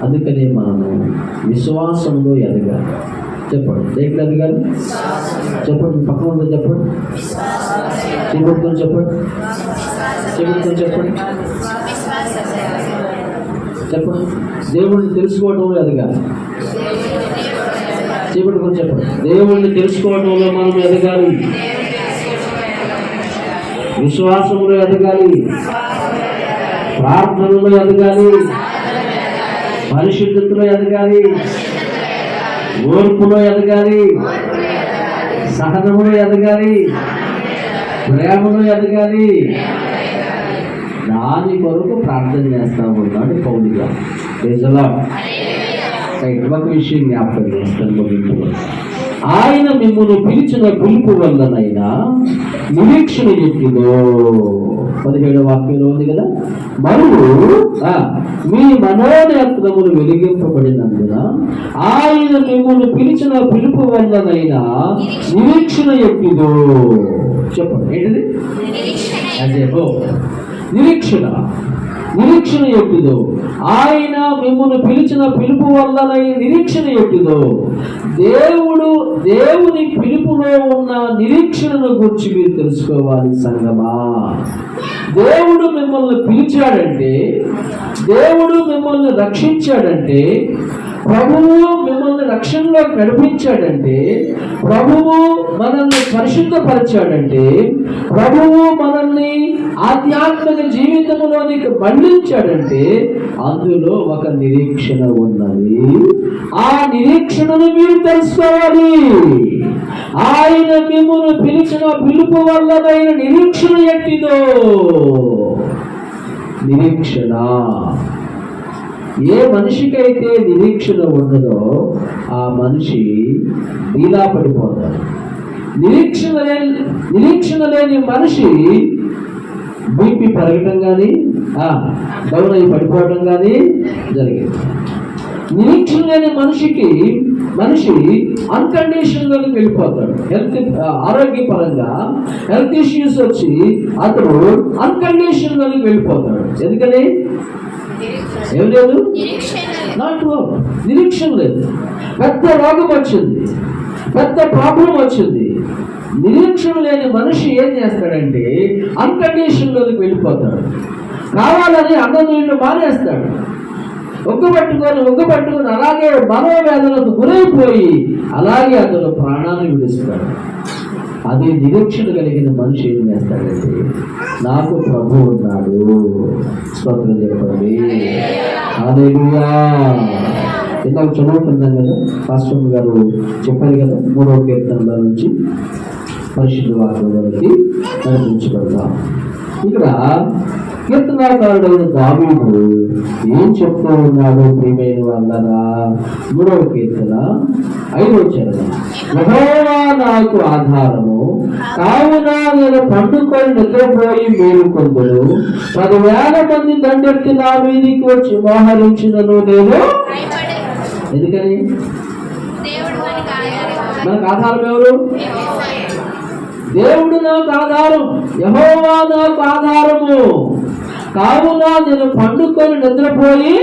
Speaker 1: అందుకనే మనము విశ్వాసంలో ఎదగాలి. చెప్పండి, దేనికి ఎదగాలి? చెప్పండి, పక్కన ఉందో చెప్పండి, చెబుతుని చెప్పండి, చెబుతుని చెప్పండి, చెప్పండి. దేవుడిని తెలుసుకోవడంలో ఎదగాలి. చెబుతుని చెప్పండి. దేవుడిని తెలుసుకోవడంలో మనం ఎదగాలి, విశ్వాసంలో ఎదగాలి, ప్రార్థనలో ఎదగాలి, పరిశుద్ధతలో ఎదగాలి, ఓర్పులో ఎదగాలి, సహనములో ఎదగాలి, ప్రేమలో ఎదగాలి. దాని కొరకు ప్రార్థన చేస్తా ఉన్నాడు పౌలు గారు. ఒక విషయం జ్ఞాపకం చేస్తాను ముగింపులో. ఆయన మిమ్మల్ని పిలిచిన పిలుపు వల్లనైనా నిరీక్షణ ఎట్టిదో 17వ వాక్యంలో ఉంది కదా. మరియు మీ మనోనేత్రములు వెలిగింపబడినందున ఆయన మిమ్మల్ని పిలిచిన పిలుపు వల్లనైనా నిరీక్షణ ఎట్టిదో. చెప్పండి, ఏంటిది? అదే నిరీక్షణ ఎట్టిదో. ఆయన మిమ్మల్ని పిలిచిన పిలుపు వల్లనై నిరీక్షణ ఎట్టిదో. దేవుని పిలుపులో ఉన్న నిరీక్షణను గురించి మీరు తెలుసుకోవాలి సంగమా. దేవుడు మిమ్మల్ని పిలిచాడంటే, దేవుడు మిమ్మల్ని రక్షించాడంటే, ప్రభువు మిమ్మల్ని రక్షణలోకి నడిపించాడంటే, ప్రభువు మనల్ని పరిశుద్ధపరిచాడంటే, ప్రభువు మనల్ని ఆధ్యాత్మిక జీవితంలోనికి మళ్లించాడంటే అందులో ఒక నిరీక్షణ ఉన్నది. ఆ నిరీక్షణను మీరు తెలుసుకోవాలి. ఆయన మిమ్మల్ని పిలిచిన పిలుపు వల్లదైన నిరీక్షణ ఎట్టిదో. నిరీక్షణ, ఏ మనిషికైతే నిరీక్షణ ఉండదో ఆ మనిషి నీలా పడిపోతాడు. నిరీక్షణ లేని మనిషి బీపీ పెరగటం కానీ, డౌన్ అయి పడిపోవటం కానీ జరిగింది. నిరీక్షణ లేని మనిషి అన్కండిషన్లోకి వెళ్ళిపోతాడు. ఆరోగ్యపరంగా హెల్త్ ఇష్యూస్ వచ్చి అతడు అన్కండిషన్లోకి వెళ్ళిపోతాడు. ఎందుకని? ఏం లేదు, నిరీక్షణ లేదు. పెద్ద రోగం వచ్చింది, పెద్ద ప్రాబ్లం వచ్చింది. నిరీక్షణ లేని మనిషి ఏం చేస్తాడంటే అన్కండిషన్లోకి వెళ్ళిపోతాడు. కావాలని అన్నం నీళ్లు మానేస్తాడు. ఒగ్గబట్టుకొని అలాగే మనోవేదనకు గురైపోయి అలాగే అతను ప్రాణాన్ని విడుస్తాడు. అదే నిరీక్షణ కలిగిన మనిషి ఏం చేస్తాడంటే, నాకు ప్రభు ఉన్నాడు, స్తోత్రం చెప్పండి, హల్లెలూయా. ఇందాక చదువుతున్నాం కదా, పాస్టర్ గారు చెప్పారు కదా, 3వ కీర్తనల నుంచి పరిశుద్ధ వాక్యంలోకి నడిపించబడతాం. ఇక్కడ కీర్తనాకారుడైన దావీదు ఏం చెప్తూ ఉన్నాడు ప్రియమైన వాళ్ళరా? 3వ కీర్తన 5వ చరణం. యెహోవా నాకు ఆధారము, కావున నేను పండుకొని నిద్రపోయి మేలుకొందును. 10,000 మంది దండెత్తి నా మీదికి వచ్చి మోహరించినను నేను. ఎందుకని? మనకు ఆధారం ఎవరు? దేవుడు నాకు ఆధారం, యెహోవా నాకు ఆధారము, కావున నేను పండుకొని నిద్రపోయి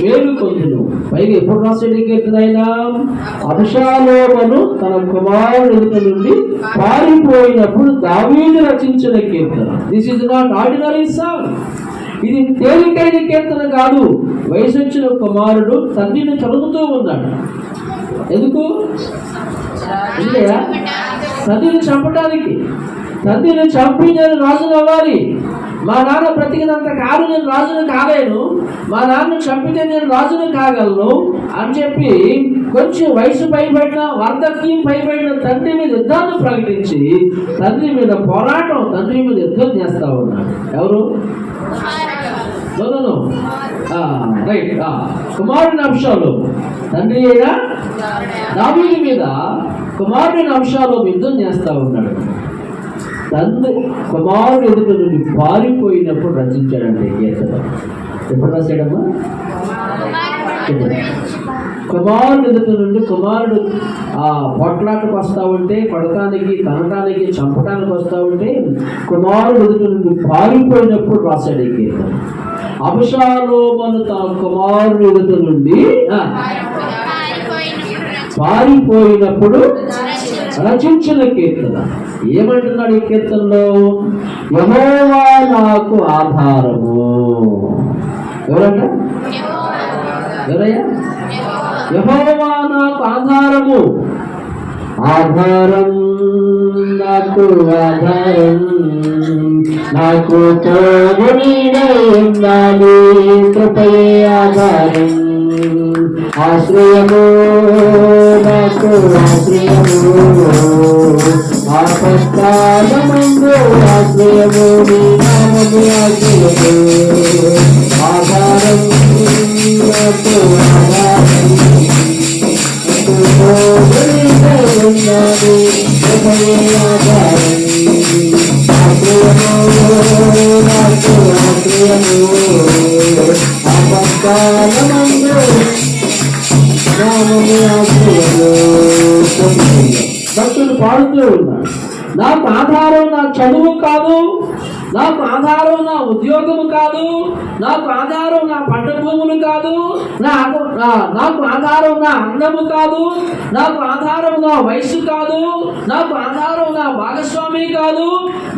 Speaker 1: మేలుకొందును. పైగా ఎప్పుడు రాసేది కీర్తనైనా? అబ్షాలోమును తన కుమారుడి ఎదుట నుండి పారిపోయినప్పుడు దావీదు రచించిన కీర్తన. This is not ordinary song. ఇది తేలికైన కీర్తన కాదు. వయసు వచ్చిన కుమారుడు తండ్రిని చదువుతూ ఉన్నాడు. ఎందుకు? ఉందా? తండ్రిని చంపడానికి. తండ్రిని చంపి నేను రాజును అవ్వాలి. మా నాన్న బ్రతికినంత కాదు నేను రాజును కాలేను, మా నాన్న చంపితే నేను రాజును కాగలను అని చెప్పి కొంచెం వయసు పైబడిన, వార్ధక్యం పైబడిన తండ్రి మీద యుద్ధాన్ని ప్రకటించి తండ్రి మీద పోరాటం, తండ్రి మీద యుద్ధం చేస్తా ఉన్నాడు. ఎవరు? రైట్. కుమారుని అంశాలు తండ్రి అయినా దావీదు మీద కుమారుని అంశాలు యుద్ధం చేస్తా ఉన్నాడు. తండ్రి కుమారుడు ఎదుట నుండి పారిపోయినప్పుడు రచించాడండి గీతలో. ఎప్పుడు రాశాడమ్మా? కుమారుడు ఎదుట నుండి, కుమారుడు పొట్లాటకు వస్తా ఉంటే, కొడటానికి, తనటానికి, చంపటానికి వస్తా ఉంటే కుమారుడు ఎదుట నుండి పారిపోయినప్పుడు రాశాడు ఈ గీతం. అబషాలోమును తన కుమారుడు ఎదుట నుండి పారిపోయినప్పుడు రచించిన కీర్తన. ఏమంటున్నాడు ఈ కీర్తనలో? యెహోవా నాకు ఆధారము. ఎవరంట? ఎవరయ్యా? యెహోవా నాకు ఆధారము. ఆధారం నాకు ఆధారం, నాకు తోడు నీడై ఉండాలి, కృపయే ఆధారం. ఆశ్రయము నాకు ఆశ్రయము, ఆపత్కాలమందు ఆశ్రయము, నీ నామము ఆశ్రయము. ఆధారం నాకు ఆధారం, తోడు నీడై ఉండాలి, కృపయే ఆధారం. ఆశ్రయము నాకు ఆశ్రయము, ఆపత్కాలమందు భక్తుడు పాడుతూ ఉన్నాడు. నాకు ఆధారం నా చదువు కాదు, నాకు ఆధారం నా ఉద్యోగము కాదు, నాకు ఆధారం నా పంట భూములు కాదు, నాకు ఆధారం నా అందము కాదు, నాకు ఆధారం నా వయసు కాదు, నాకు ఆధారం నా భాగస్వామి కాదు,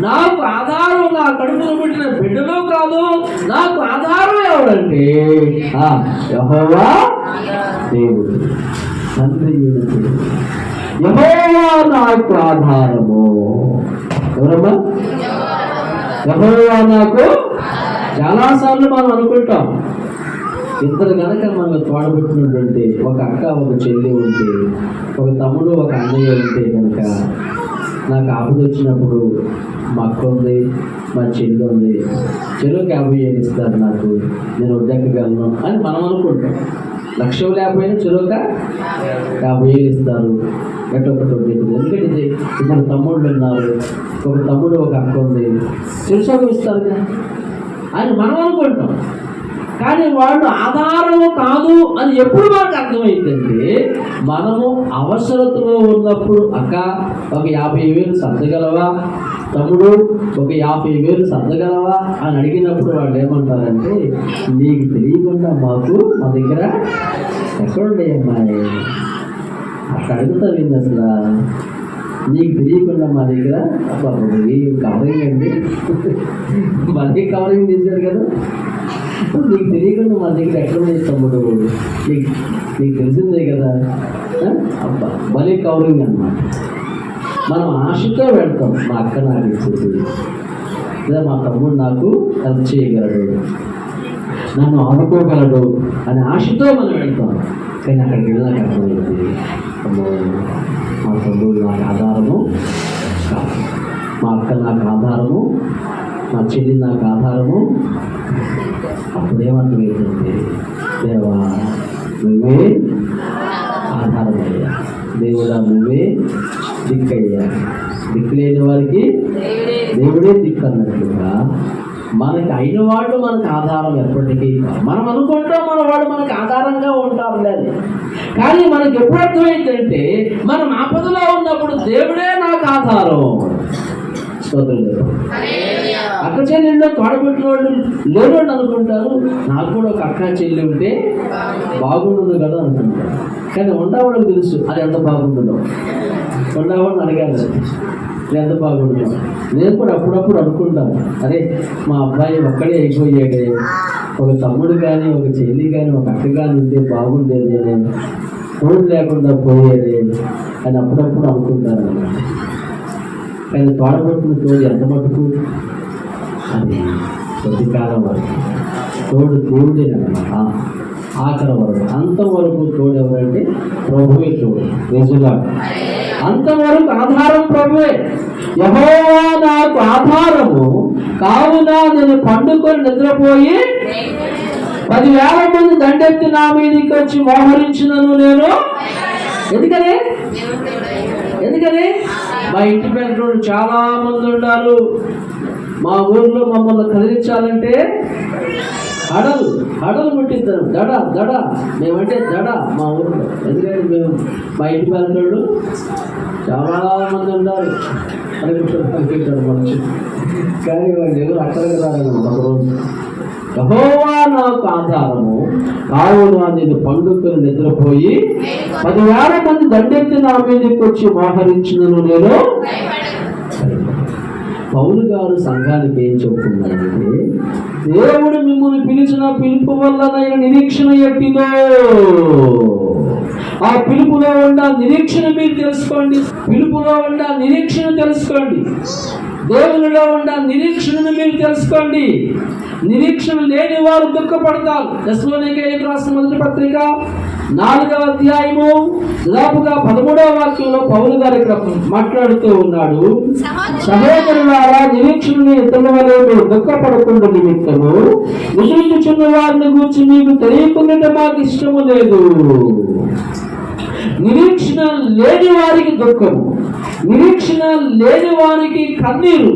Speaker 1: నాకు ఆధారం నా కడుపును పుట్టిన బిడ్డలు కాదు. నాకు ఆధారం ఎవరంటే యెహోవా దేవుడు, తండ్రి. యెహోవా నాకు ఆధారము. ఎవరమ్మా? యెహోవా నాకు. చాలాసార్లు మనం అనుకుంటాం, ఇద్దరు కనుక మనకు తోడబుట్టినటువంటి ఒక అక్క, ఒక చెల్లి ఉంటే, ఒక తమ్ముడు, ఒక అన్నయ్య ఉంటే కనుక నాకు ఆపద వచ్చినప్పుడు మా అక్క ఉంది, మా చెల్లి ఉంది, చెల్లికి 50,000 ఇస్తారు నాకు, నేను వద్దెక్కగలను అని మనం అనుకుంటాం. లక్ష్యం లేకపోయినా చెరువుక 50,000 ఇస్తారు, ఎట్టొకటి వద్దెక్కుతుంది. ఎందుకంటే ఇద్దరు తమ్ముళ్ళు ఉన్నారు, ఒక తమ్ముడు, ఒక అక్క ఉంది, చెరుసకు ఇస్తారు అని మనం అనుకుంటాం. కానీ వాళ్ళు ఆధారము కాదు అని ఎప్పుడు మనకు అర్థమైందంటే, మనము అవసరతలో ఉన్నప్పుడు అక్క ఒక 50,000 సర్దగలవా, తమ్ముడు ఒక 50,000 సర్దగలవా అని అడిగినప్పుడు వాళ్ళు ఏమంటారంటే, నీకు తెలియకుండా మాకు మా దగ్గర ఎక్కడుండే అమ్మాయి అక్కడ అడుగుతావింది అసలు, నీకు తెలియకుండా మా దగ్గర కవరింగ్ అండి, మళ్ళీ కవరింగ్ చేశారు కదా, నీకు తెలియకుండా మా దగ్గర ఎక్కడ తమ్ముడు, నీకు తెలిసిందే కదా. అబ్బా మళ్ళీ కవరింగ్ అన్నమాట. మనం ఆశతో వెళ్తాం, మా అక్క నాకు ఇచ్చేది లేదా మా తమ్ముడు నాకు హెల్ప్ చేయగలడు, నన్ను ఆదుకోగలడు అనే ఆశతో మనం వెళ్తాం. కానీ అక్కడికి వెళ్ళినాక అర్థమైంది, అమ్మో మా తమ్ముడు నాకు ఆధారము కాదు, మా అక్క నాకు ఆధారము, మా చెల్లి నాకు ఆధారము. అప్పుడేమర్థమైందండి, దేవా నువ్వే ఆధారమయ్యా, దేవుడా నువ్వే దిక్కయ్యా, దిక్కు లేని వారికి దేవుడే దిక్కు అన్నట్లుగా మనకి అయిన వాళ్ళు మనకు ఆధారం ఎప్పటికీ. మనం అనుకుంటాం మన వాళ్ళు మనకు ఆధారంగా ఉంటారు లేదు, కానీ మనకి ఎప్పుడు అర్థమైందంటే మనం ఆపదలో ఉన్నప్పుడు దేవుడే నాకు ఆధారం. అక్క చెల్లెల్లో తోడబుట్టిన వాళ్ళు లేనోళ్ళు అనుకుంటారు, నాకు కూడా ఒక అక్క చెల్లి ఉంటే బాగుండదు కదా అనుకుంటారు. కానీ ఉండవాళ్ళకి తెలుసు అది ఎంత బాగుంటుందో. ఉండవాళ్ళని అడిగాను ఎంత బాగుంటుందో. నేను కూడా అప్పుడప్పుడు అనుకుంటాను, అరే మా అబ్బాయి ఒక్కడే అయిపోయాడే, ఒక తమ్ముడు కానీ, ఒక చెల్లి కానీ, ఒక అక్క కానీ ఉంటే బాగుండేది అని తోడు లేకుండా పోయేది అని అప్పుడప్పుడు అనుకుంటారు అన్నమాట. కానీ తోడబట్టిన తోడు ఎంత మటుకు అది కొద్దికాలం వరకు, తోడు దేవుడేనమాట. ఆఖరి వరకు, అంతవరకు తోడు ఎవరంటే ప్రభువే తోడు. నిజంగా అంతవరకు ఆధారం ప్రభువే. యెహోవా నాకు ఆధారము కావున నేను పండుకొని నిద్రపోయి 10,000 మంది దండెత్తి నా మీదకి వచ్చి మోహరించినను నేను. ఎందుకని మా ఇంటి పేరు చాలా మంది ఉన్నారు. మా ఊర్లో మమ్మల్ని కదిలించాలంటే హడలు పుట్టిద్దాం, దడ మేమంటే దడ మా ఊర్లో. ఎందుకంటే మేము మా ఇంటి పేరు చాలా మంది ఉన్నారు. మనిషి కానీ వాళ్ళు ఎవరు అక్కడికి రాలేదు. ఒకరోజు యెహోవా నాకు ఆధారము కావున నేను పండుకొని నిద్రపోయి 10,000 మంది దండెత్తి నా మీదకి వచ్చి మోహరించినను నేను. పౌలు గారు సంఘానికి ఏం చెబుతున్నారంటే, దేవుడు మిమ్మల్ని పిలిచిన పిలుపు వల్ల నేను నిరీక్షణ ఎట్టిదో, ఆ పిలుపులో ఉన్న నిరీక్షణ మీరు తెలుసుకోండి. పిలుపులో ఉన్న నిరీక్షణ తెలుసుకోండి. దేవునిలో ఉన్న నిరీక్షణను మీరు తెలుసుకోండి. నిరీక్షణ లేని వారు దుఃఖపడతారు. తెస్సలోనికీయులకు రాసిన మొదటి పత్రిక 4వ అధ్యాయము దాదాపుగా 13వ వాక్యంలో పౌలు గారు ఇక్కడ మాట్లాడుతూ ఉన్నాడు. సహోదరులారా, నిరీక్షణని ఇతరుల వలె మీరు దుఃఖపడకుండా నిమిత్తము నిరీక్షించుచున్న వారిని గురించి మీకు తెలియకుండా మాకు ఇష్టము లేదు. నిరీక్షణ లేని వారికి దుఃఖము, నిరీక్షణ లేని వారికి కన్నీరు,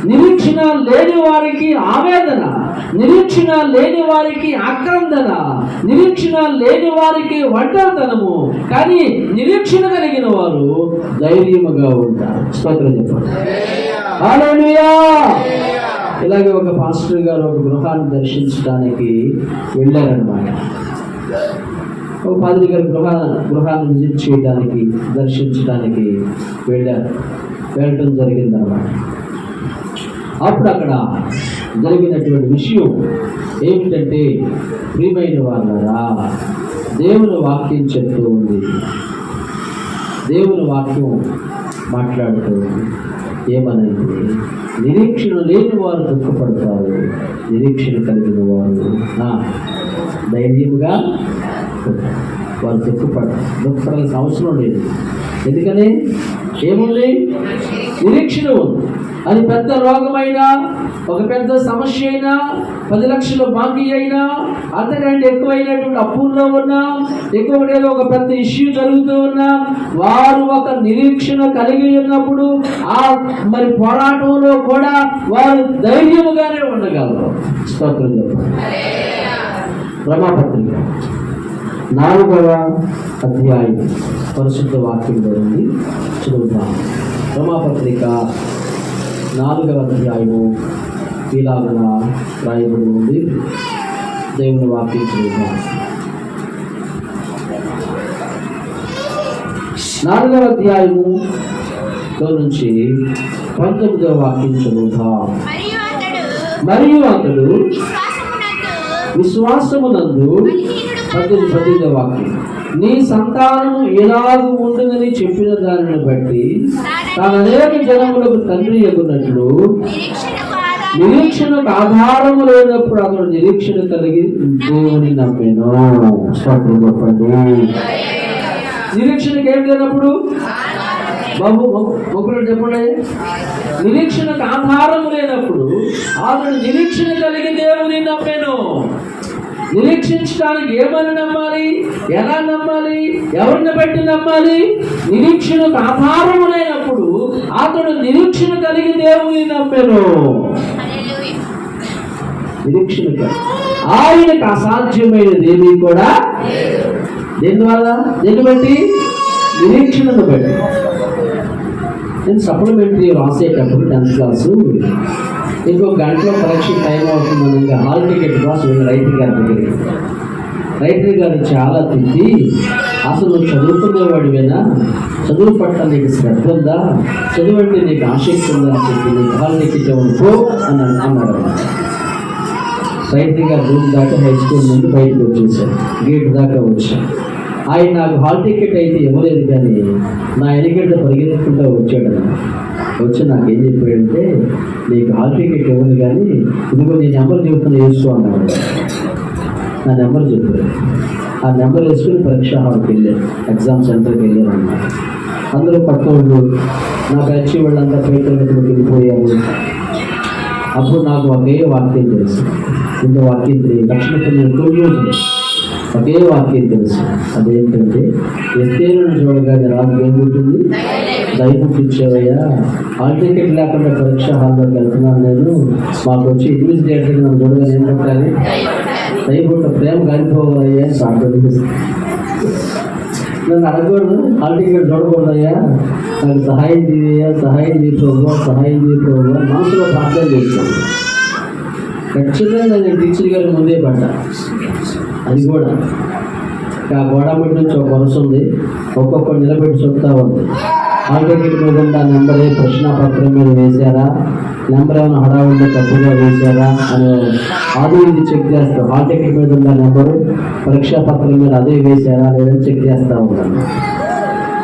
Speaker 1: నిరీక్షణ లేని వారికి ఆవేదన, నిరీక్షణ లేని వారికి ఆక్రందన, నిరీక్షణ లేని వారికి ఒంటరితనము. కానీ నిరీక్షణ కలిగిన వారు ధైర్యముగా ఉంటారు. స్తోత్రం చెప్పండి. హల్లెలూయా. ఇలాగే ఒక పాస్టర్ గారు ఒక గృహాన్ని దర్శించడానికి వెళ్ళారనమాట. ఒక పాదిరి గారు గృహాన్ని విజిట్ చేయడానికి, దర్శించడానికి వెళ్ళటం జరిగిందన్నమాట. అప్పుడు అక్కడ జరిగినటువంటి విషయం ఏమిటంటే, ప్రియమైన వాళ్ళరా, దేవుని వాక్యం చెప్తూ ఉంది. దేవుని వాక్యం మాట్లాడుతూ ఉంది. ఏమనంటే, నిరీక్షణ లేని వారు దుఃఖపడతారు, నిరీక్షణ కలిగిన వారు ధైర్యముగా వారు దుఃఖపడాల్సిన అవసరం లేదు. ఎందుకని ఏముంది? నిరీక్షణ ఉంది. అది పెద్ద రోగమైనా, ఒక పెద్ద సమస్య అయినా, 10 లక్షల బాకీ అయినా, అంతకంటే ఎక్కువైనటువంటి అప్పుల్లో ఉన్నా, ఎక్కువ ఏదో ఒక పెద్ద ఇష్యూ జరుగుతూ ఉన్నా, వారు ఒక నిరీక్షణ కలిగి ఉన్నప్పుడు ఆ మరి పోరాటంలో కూడా వారు ధైర్యముగానే ఉండగలరు. స్తోత్రం చెప్పండి. రమాపత్రిక 4వ అధ్యాయం పరిశుద్ధ వాక్యంలో ఉంది, చదువుతాం. రమాపత్రిక 4వ అధ్యాయము ఇలాగ రాయబడి ఉంది. దేవుని వాక్యం చదువుతాం. 4వ అధ్యాయములో నుంచి 19వ వాక్యం చదువుతాం. మరియు అతడు విశ్వాసమునందు 18వ వాక్యం, నీ సంతానము ఎలాగూ ఉండునని చెప్పిన దానిని బట్టి తాను అనేక జనములకు తండ్రి ఎగునట్లు నిరీక్షణకు ఆధారము లేనప్పుడు అతడు నిరీక్షణ కలిగి దేవుని నమ్మెను. చెప్పండి. నిరీక్షణకు ఏం లేనప్పుడు బాబు ఒకరు చెప్పండి. నిరీక్షణకు ఆధారము లేనప్పుడు అతడు నిరీక్షణ కలిగి దేవుని నమ్మెను. నిరీక్షించడానికి ఏమని నమ్మాలి? ఎలా నమ్మాలి? ఎవరిని బట్టి నమ్మాలి? నిరీక్షణకు ఆధారము లేనప్పుడు అతడు నిరీక్షణ కలిగి దేవుని నమ్మెను. నిరీక్షణ ఆయనకు అసాధ్యమైనది ఏమీ కూడా దేనివల్ల? దేన్ని బట్టి? నిరీక్షణను బట్టి. నేను సప్లిమెంటరీ రాసేటప్పుడు 10th క్లాసు ఇంకో గంటలో పరీక్ష టైం అవుతుందని హాల్ టికెట్ కోసం రైతు గారి దగ్గరికి. రైతు గారు చాలా తిట్టి, అసలు నువ్వు చదువుకునేవాడివేనా? చదువు పట్ల నీకు శ్రద్ధ ఉందా? చదువు అంటే నీకు ఆసక్తి ఉందా అని చెప్పి నీకు హాల్ టికెట్ ఇవ్వనుకో అని అన్నాడు. రైతు గారు రూమ్ దాకా హై స్కూల్ నుండి బయటకు వచ్చేసారు. గేట్ దాకా వచ్చాను. ఆయన నాకు హాల్ టికెట్ అయితే ఇవ్వలేదు, కానీ నా వెనకెళ్ళ పరిగెత్తుకుంటూ వచ్చాడు. వచ్చి నాకు ఏం చెప్పాడంటే, నీకు హాల్ టికెట్ ఇవ్వదు కానీ ఇదిగో నీ నెంబర్ చెబుతున్నా వేసుకో అన్నాడు. నా నెంబర్ చెప్పాడు. ఆ నెంబర్ వేసుకుని పరీక్షా హాల్కి వెళ్ళాను, ఎగ్జామ్ సెంటర్కి వెళ్ళాను అన్నమాట. అందరూ పక్కవాళ్ళు, నా బ్యాచ్ వాళ్ళంతా పేపర్ వెళ్ళిపోయారు. అప్పుడు నాకు ఒకే వాక్యం తెలుసు, ఇంత వాక్యం తెలియదు, లక్ష్మీ ఒకే వాక్యం తెలుసు. అదేంటంటే, ఎత్తేలను చూడగానే రాజు ఏం పుట్టింది? దయ పుట్టించేవయ్యా. హాల్ టికెట్ లేకుండా పరీక్షా హాల్లోకి వెళ్తున్నాను నేను, మాకు వచ్చి ఇన్విజిలేటర్ నన్ను చూడగానే ఏం పుట్టాలి? దయ పుట్ట, ప్రేమ కాలిపోవాలయ్యా. నన్ను అడగకూడదు, హాల్ టికెట్ చూడకూడదయ్యా, నాకు సహాయం చేయయ్యా, సహాయం చేయకపోవా, సహాయం చేయకపోవా, మనసులో ప్రార్థన చేస్తాను. ఖచ్చితంగా నేను టీచర్ గారి ముందే పడ్డా. అది కూడా ఆ గోడమిటి నుంచి ఒక వరుస ఉంది, ఒక్కొక్కరు నిలబెట్టి చెప్తా ఉంది. హాల్ టికెట్ మీద ఉన్న నెంబరే ప్రశ్నాపత్రం మీద వేశారా, నెంబర్ ఏమైనా హడావుల్లో తప్పుగా వేశారా అని అది ఇది చెక్ చేస్తాం. హాల్ టికెట్ మీద ఉన్న నెంబరు పరీక్షా పత్రం మీద అదే వేశారా లేదని చెక్ చేస్తూ ఉన్నాను.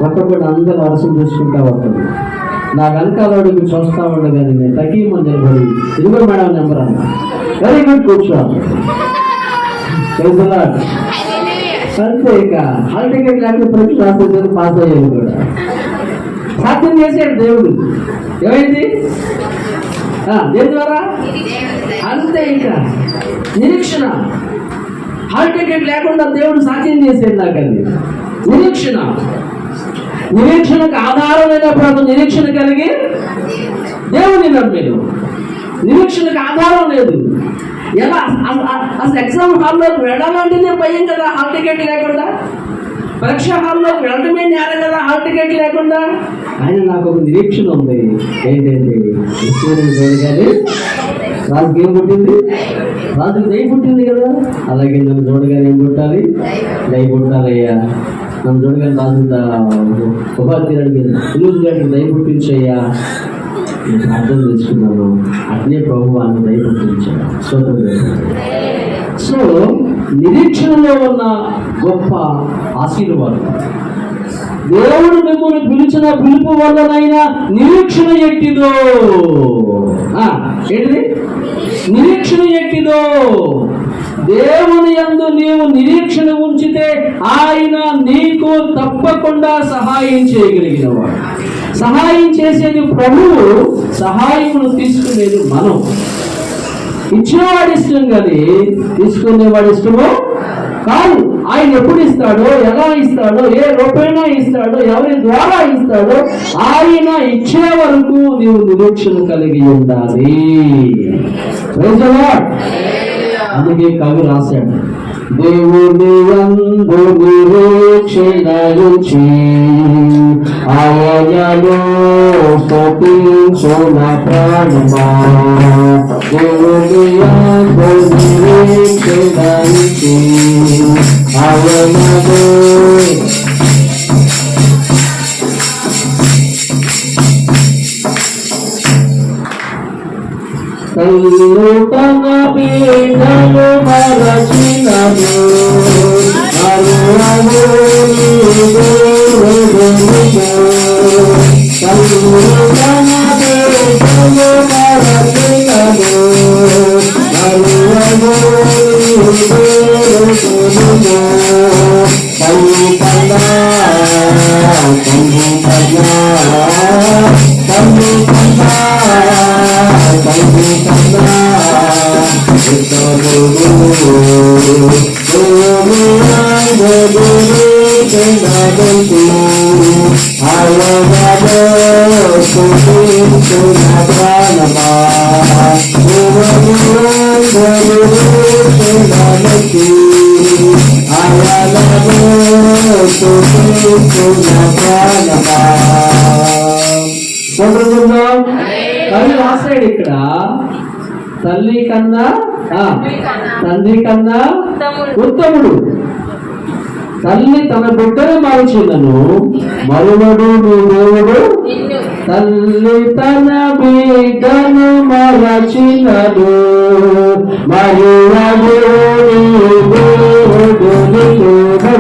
Speaker 1: ఒక్కొక్కటి అందరూ వరుసలు చూసుకుంటా ఉంటుంది. నా వెనకాలకి చూస్తూ ఉండగానే నేను తగ్గిమని నిలబడి, ఇదిగో మేడం నెంబర్ అన్న, వెరీ గుడ్ కూర్చో అంతే. ఇక హాల్ టికెట్ లేకపోతే పరీక్ష రాసేది పాస్ అయ్యేది కూడా. సాధ్యం చేశాడు దేవుడు. ఏమైంది? దేని ద్వారా? అంతే. ఇంకా నిరీక్షణ. హాల్ టికెట్ లేకుండా దేవుడు సాధ్యం చేసేది నాకు. అది నిరీక్షణ. నిరీక్షణకు ఆధారమైనప్పుడు నిరీక్షణ కలిగి దేవుని నమ్మేది. నిరీక్షణకు ఆధారం లేదు. ఎలా అసలు ఎగ్జామ్ హాల్లోకి వెళ్ళాలంటేనే భయం కదా, హాల్ టికెట్ లేకుండా. పరీక్షా హాల్లోకి వెళ్ళడమే నేరం కదా, హాల్ టికెట్ లేకుండా. ఆయన నాకు ఒక నిరీక్షణ ఉంది. ఏంటంటే, చూడగానే రాజుకి ఏం పుట్టింది? రాజుకి దయ పుట్టింది కదా. అలాగే నన్ను చూడగానే ఏం పుట్టాలి? దయ పుట్టాలయ్యా. నన్ను చూడగానే రాజు ఉపాధ్యాయుడికి ఇల్లు దయ పుట్టించయ్యా. నేను అర్థం చేసుకున్నాను. అట్లే ప్రభు అని దయ పుట్టించాడు. సో నిరీక్షణలో ఉన్న గొప్ప ఆశీర్వాదం. దేవుడు మిమ్మల్ని పిలిచిన పిలుపు వల్లనైనా నిరీక్షణ ఎట్టిదో. ఏంటిది? నిరీక్షణ ఎట్టిదో. దేవుని యందు నీవు నిరీక్షణ ఉంచితే ఆయన నీకు తప్పకుండా సహాయం చేయగలిగినవాడు. సహాయం చేసేది ప్రభువు, సహాయమును తీసుకునేది మనం. ఇచ్చేవాడు ఇష్టం కానీ తీసుకునేవాడు ఇష్టమో కాదు. ఆయన ఎప్పుడు ఇస్తాడో, ఎలా ఇస్తాడో, ఏ రూపైనా ఇస్తాడో, ఎవరి ద్వారా ఇస్తాడో ఆయన ఇచ్చే వరకు నీవు నిరీక్షణ కలిగి ఉండాలి. అందుకే కవి రాశాడు, దేవుని యందు నిరీక్షణ ఉంచి ఆయనలో స్తుతించున ప్రాణమా. దేవుని యందు నిరీక్షణ ఉంచి ఆయనలో తల్లు తన బిడ్డలు మరచినను తల్లు తన బిడ్డలు మరచినను కవి రాశాడు ఇక్కడ, తల్లి కన్నా తండ్రి కన్నా ఉత్తముడు. తల్లి తన బిడ్డను మరచినను మరువడు నీ దేవుడు. తల్లి తన బిడ్డను మరచినను మరువడు నీ దేవుడు.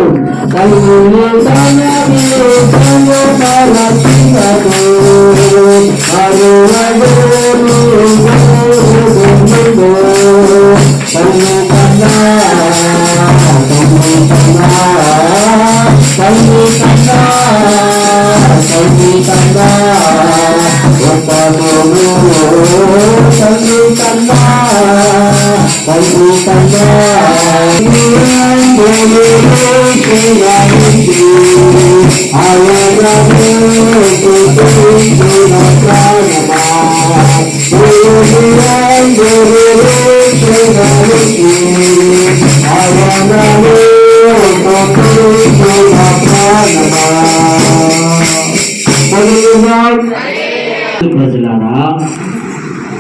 Speaker 1: ప్రజలారా,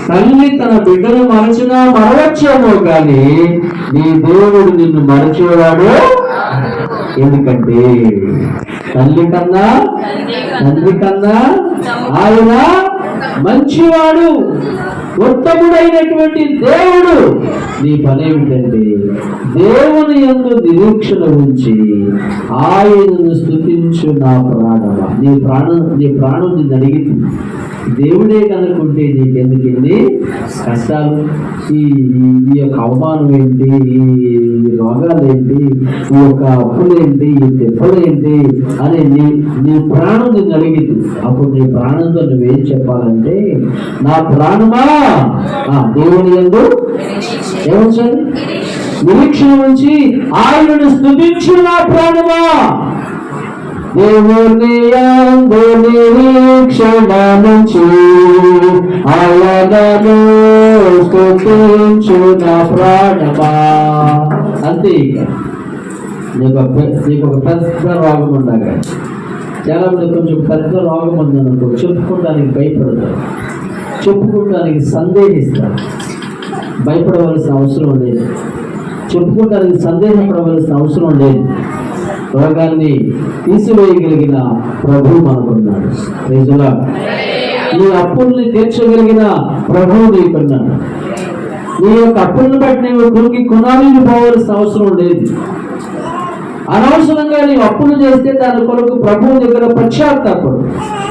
Speaker 1: తల్లి తన బిడ్డను మరచినా మరవచ్చేమో కానీ నీ దేవుడు నిన్ను మరచేవాడు. ఎందుకంటే తండ్రి కన్నా ఆయన మంచివాడు, ఉత్తముడైనటువంటి దేవుడు. నీ పని ఏమిటంటే దేవుని యందు నిరీక్షణ ఉంచి ఆయనను స్తుతించు నా ప్రాణమా. నీ ప్రాణం నిన్ను అడిగింది. దేవుడే కనుకుంటే నీకెందుకు ఇన్ని కష్టాలు, ఈ యొక్క అవమానం ఏంటి, ఈ రోగాలు ఏంటి, ఈ యొక్క అప్పులేంటి, ఈ దెబ్బలేంటి అని నీ ప్రాణం నిన్ను అడిగింది. అప్పుడు నీ ప్రాణంతో నువ్వేం చెప్పాలంటే, నా ప్రాణమా దేవుని యందు ఏమొచ్చాలి నిరీక్షణ ఉంచి ఆయనను స్తుతించు నా ప్రాణమా. దేవుని యందు నిరీక్షణ నుంచి ఆయనను స్తుతించు నా ప్రాణమా. అంతే. ఇక నీకు ఒక పెద్ద రోగం ఉండగా, చాలా మంది కొంచెం పెద్ద రోగం ఉందనుకో చెప్పుకోవడానికి భయపడతారు, చెప్పుకోవడానికి సందేహిస్తారు. భయపడవలసిన అవసరం లేదు, చెప్పుకోవడానికి సందేహపడవలసిన అవసరం లేదు. రోగాన్ని తీసివేయగలిగిన ప్రభువు మనకున్నాడు. ప్రజలా, నీ అప్పుల్ని తీర్చగలిగిన ప్రభువు నీకున్నాడు. నీ యొక్క అప్పుల్ని బట్టి నీవు దొరికి కొనాలిని పోవాల్సిన అవసరం లేదు. అనవసరంగా నీవు అప్పులు చేస్తే దాని కొరకు ప్రభువు దగ్గర పశ్చాత్తాపడు.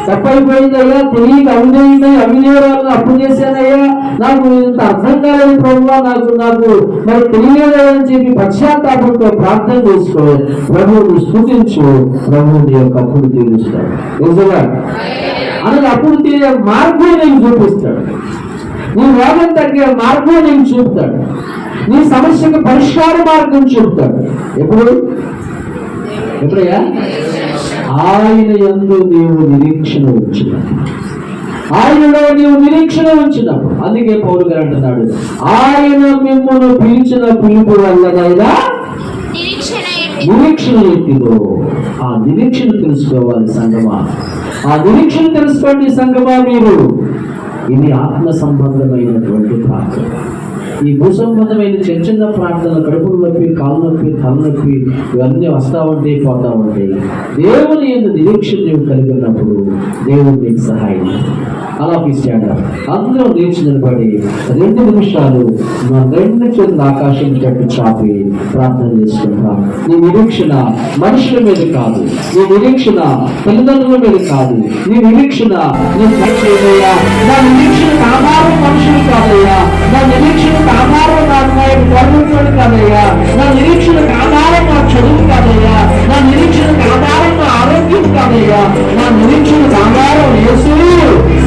Speaker 1: తప్పైపోయిందయ్యా, తెలియక అవినేరాలను అప్పు చేశానయ్యా, నాకు ఇంత అర్థం కాలేదు ప్రభువా, నాకు మరి తెలియలేదని చెప్పి పశ్చాత్తాపంతో ప్రార్థన చేసుకో. ప్రభువును స్తుతించు, ప్రభువుని యొక్క అప్పులు తీరుస్తాడు. నిజంగా అనగా అప్పులు తీరే మార్గం నీకు చూపిస్తాడు. నీ రోగం తగ్గే మార్గం నీకు చూపుతాడు. నీ సమస్యకు పరిష్కార మార్గం చూపుతాడు. ఎప్పుడయ్యా ఆయన యందు నీవు నిరీక్షణ ఉంచినప్పుడు, ఆయనలో నీవు నిరీక్షణ ఉంచినప్పుడు. అందుకే పౌలు గారు అంటున్నాడు, ఆయన మిమ్మల్ని పిలిచిన పిలుపు వల్లనైనా నిరీక్షణ ఎట్టిదో. ఆ నిరీక్షణ తెలుసుకోవాలి సంగమా. ఆ నిరీక్షణ తెలుసుకోండి సంగమా. మీరు ఇది ఆత్మ సంబంధమైనటువంటి ప్రార్థన. ఈ భూ సంబంధమైన చిన్న చిన్న ప్రార్థనలు, కడుపులు నొప్పి, కాలు నొప్పి, తలనొప్పి ఇవన్నీ వస్తూ ఉంటాయి, పోతా ఉంటాయి. దేవుని యందు నిరీక్షణ నీవు కలిగి ఉన్నప్పుడు దేవుడు నీకు సహాయం. అలా పిస్తాడు. అందరూ లేచి నిలబడి 2 నిమిషాలు మన 2 చేతులు ఆకాశం చెట్టు చాపి ప్రార్థన చేసుకుంటాం. నీ నిరీక్షణ మనుషుల మీద కాదు, నీ నిరీక్షణ తల్లిదండ్రుల మీద కాదు, నీ నిరీక్షణ నా నిరీక్షణ ఆధారం మనుషులు కాదయ్యా, నా నిరీక్షణ ఆధారం నా గవర్నమెంట్ కాదయ్యా, నా నిరీక్షణ ఆధారం నా చదువు కాదయ్యా, నా నిరీక్షణ ఆధారం నా ఆరోగ్యం కాదయ్యా, నా నిరీక్షణ ఆధారం యేసు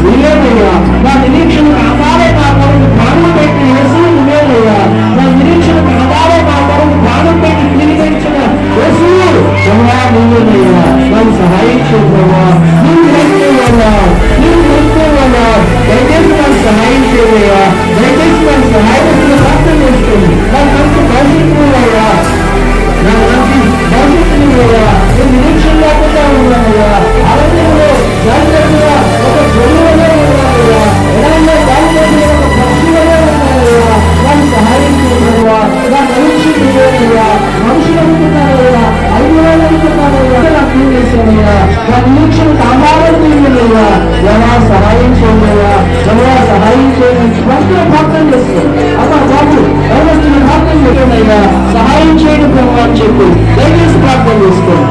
Speaker 1: నువ్వేనయ్యా, నా నిరీక్షణ ఆధారం నా కొరకు ప్రాణం పెట్టి యేసు నువ్వేనయ్యా, నా నిరీక్షణ ఆధారం నా కొరకు ప్రాణం పెట్టి తిరిగించిన యేసు నువ్వేనయ్యా. నాకు సహాయం చేయవా, నువ్వు వెళ్తేవా, దయచేసి నాకు సహాయం చేయవయ్యా, దయచేసి నాకు సహాయం ప్రార్థన చేసుకోండి. నాకు మంచి భవిష్యత్తుయ్యా, నాకు మంచి భవిష్యత్తుయ్యా. నేను నిరీక్షణ లేకుండా ఉన్నానయ్యా, ఆరోగ్యంలో జాగ్రత్తగా ఒక గొడవలో ఉన్నానయ్యా, ఎలాగో జాగ్రత్తగా ఒక పక్షులలో ఉన్నానయ్యా. నాకు సహాయం చేయవయ్యా, నా నిరీక్షణయ్యా. మనుషులు అనుకున్నారయ్యా, 5 వేలు అనుకున్నారయ్యా, నాకు చేశానయ్యా. నా నిరీక్షణ ఆధారం తీయలేదా, ఎలా సహాయం చేయలేదా, ఎలా సహాయం చేయడానికి ప్రార్థన చేస్తాను. అమ్మా బాబు ఎవరు ప్రార్థన చేయండి, సహాయం చేయడం ప్రభు అని చెప్పి దయచేసి ప్రార్థన చేసుకోండి.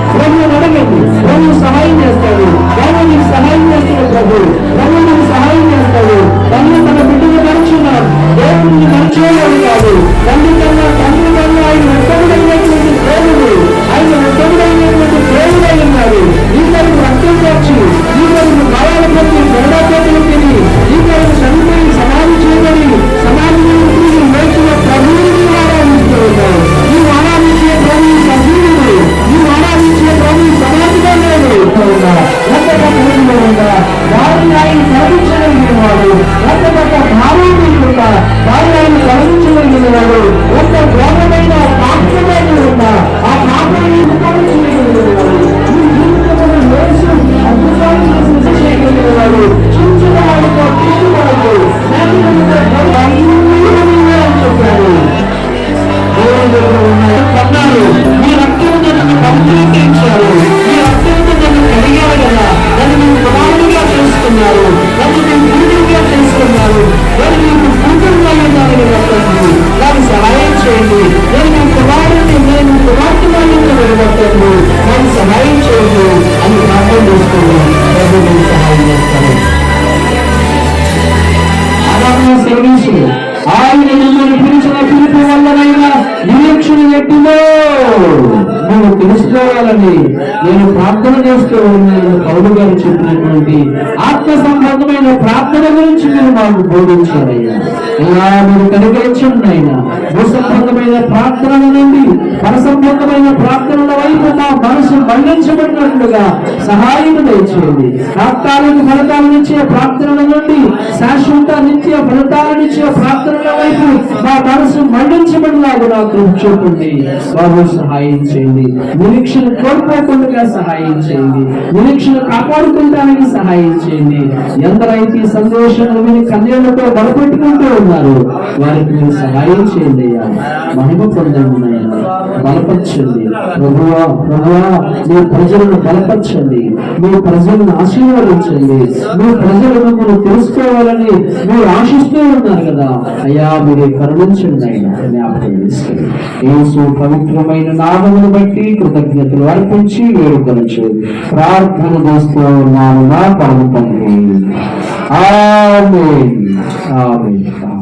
Speaker 1: నేను ప్రార్థన చేస్తూ ఉన్నాను. పౌలు గారు చెప్పినటువంటి ఆత్మ సంబంధమైన ప్రార్థన గురించి మీరు మాకు బోధించారయ్యా. అయ్యా మీరు కనికరించండి అయినా భూ సంబంధమైన ప్రార్థనల నుండి పరసంబంధమైన ప్రార్థనల వైపు మా మనసు మళ్లించబడినట్లుగా సహాయం దయచేయండి. తాత్కాలిక ఫలితాలనిచ్చే ప్రార్థనల నుండి శాశ్వత నిత్య ఫలితాలనిచ్చే ప్రార్థనల వైపు మా మనసు మళ్లించబడిలాగా నాకు చూపండి. బాబు సహాయం చేయండి. నిరీక్షణ కోల్పోకుండా సహాయం చేయండి. నిరీక్షణ కాపాడుకుంటానికి సహాయం చేయండి. ఎందరైతే సందేశాలు విని కన్యలతో బలపెట్టుకుంటూ ఉన్నారు వారికి మీరు సహాయం చేయండి అయ్యా. మహిమ పొందండి అయ్యా. బలపరచండి ప్రభువా. ప్రభువా మీ ప్రజలను బలపరచండి. మీ ప్రజలను ఆశీర్వదించండి. మీ ప్రజలు మిమ్మల్ని తెలుసుకోవాలని మీరు ఆశిస్తూ ఉన్నారు కదా అయ్యా. మీరు కరుణించండి ఆయన. జ్ఞాపకం చేసుకోండి. యేసు పవిత్రమైన నామమును బట్టి కృతజ్ఞతలు అర్పించి వేడుకొనొచ్చు ప్రార్థన చేస్తూ ఉన్నాను నా పరమ తండ్రి. ఆమేన్. ఆమేన్.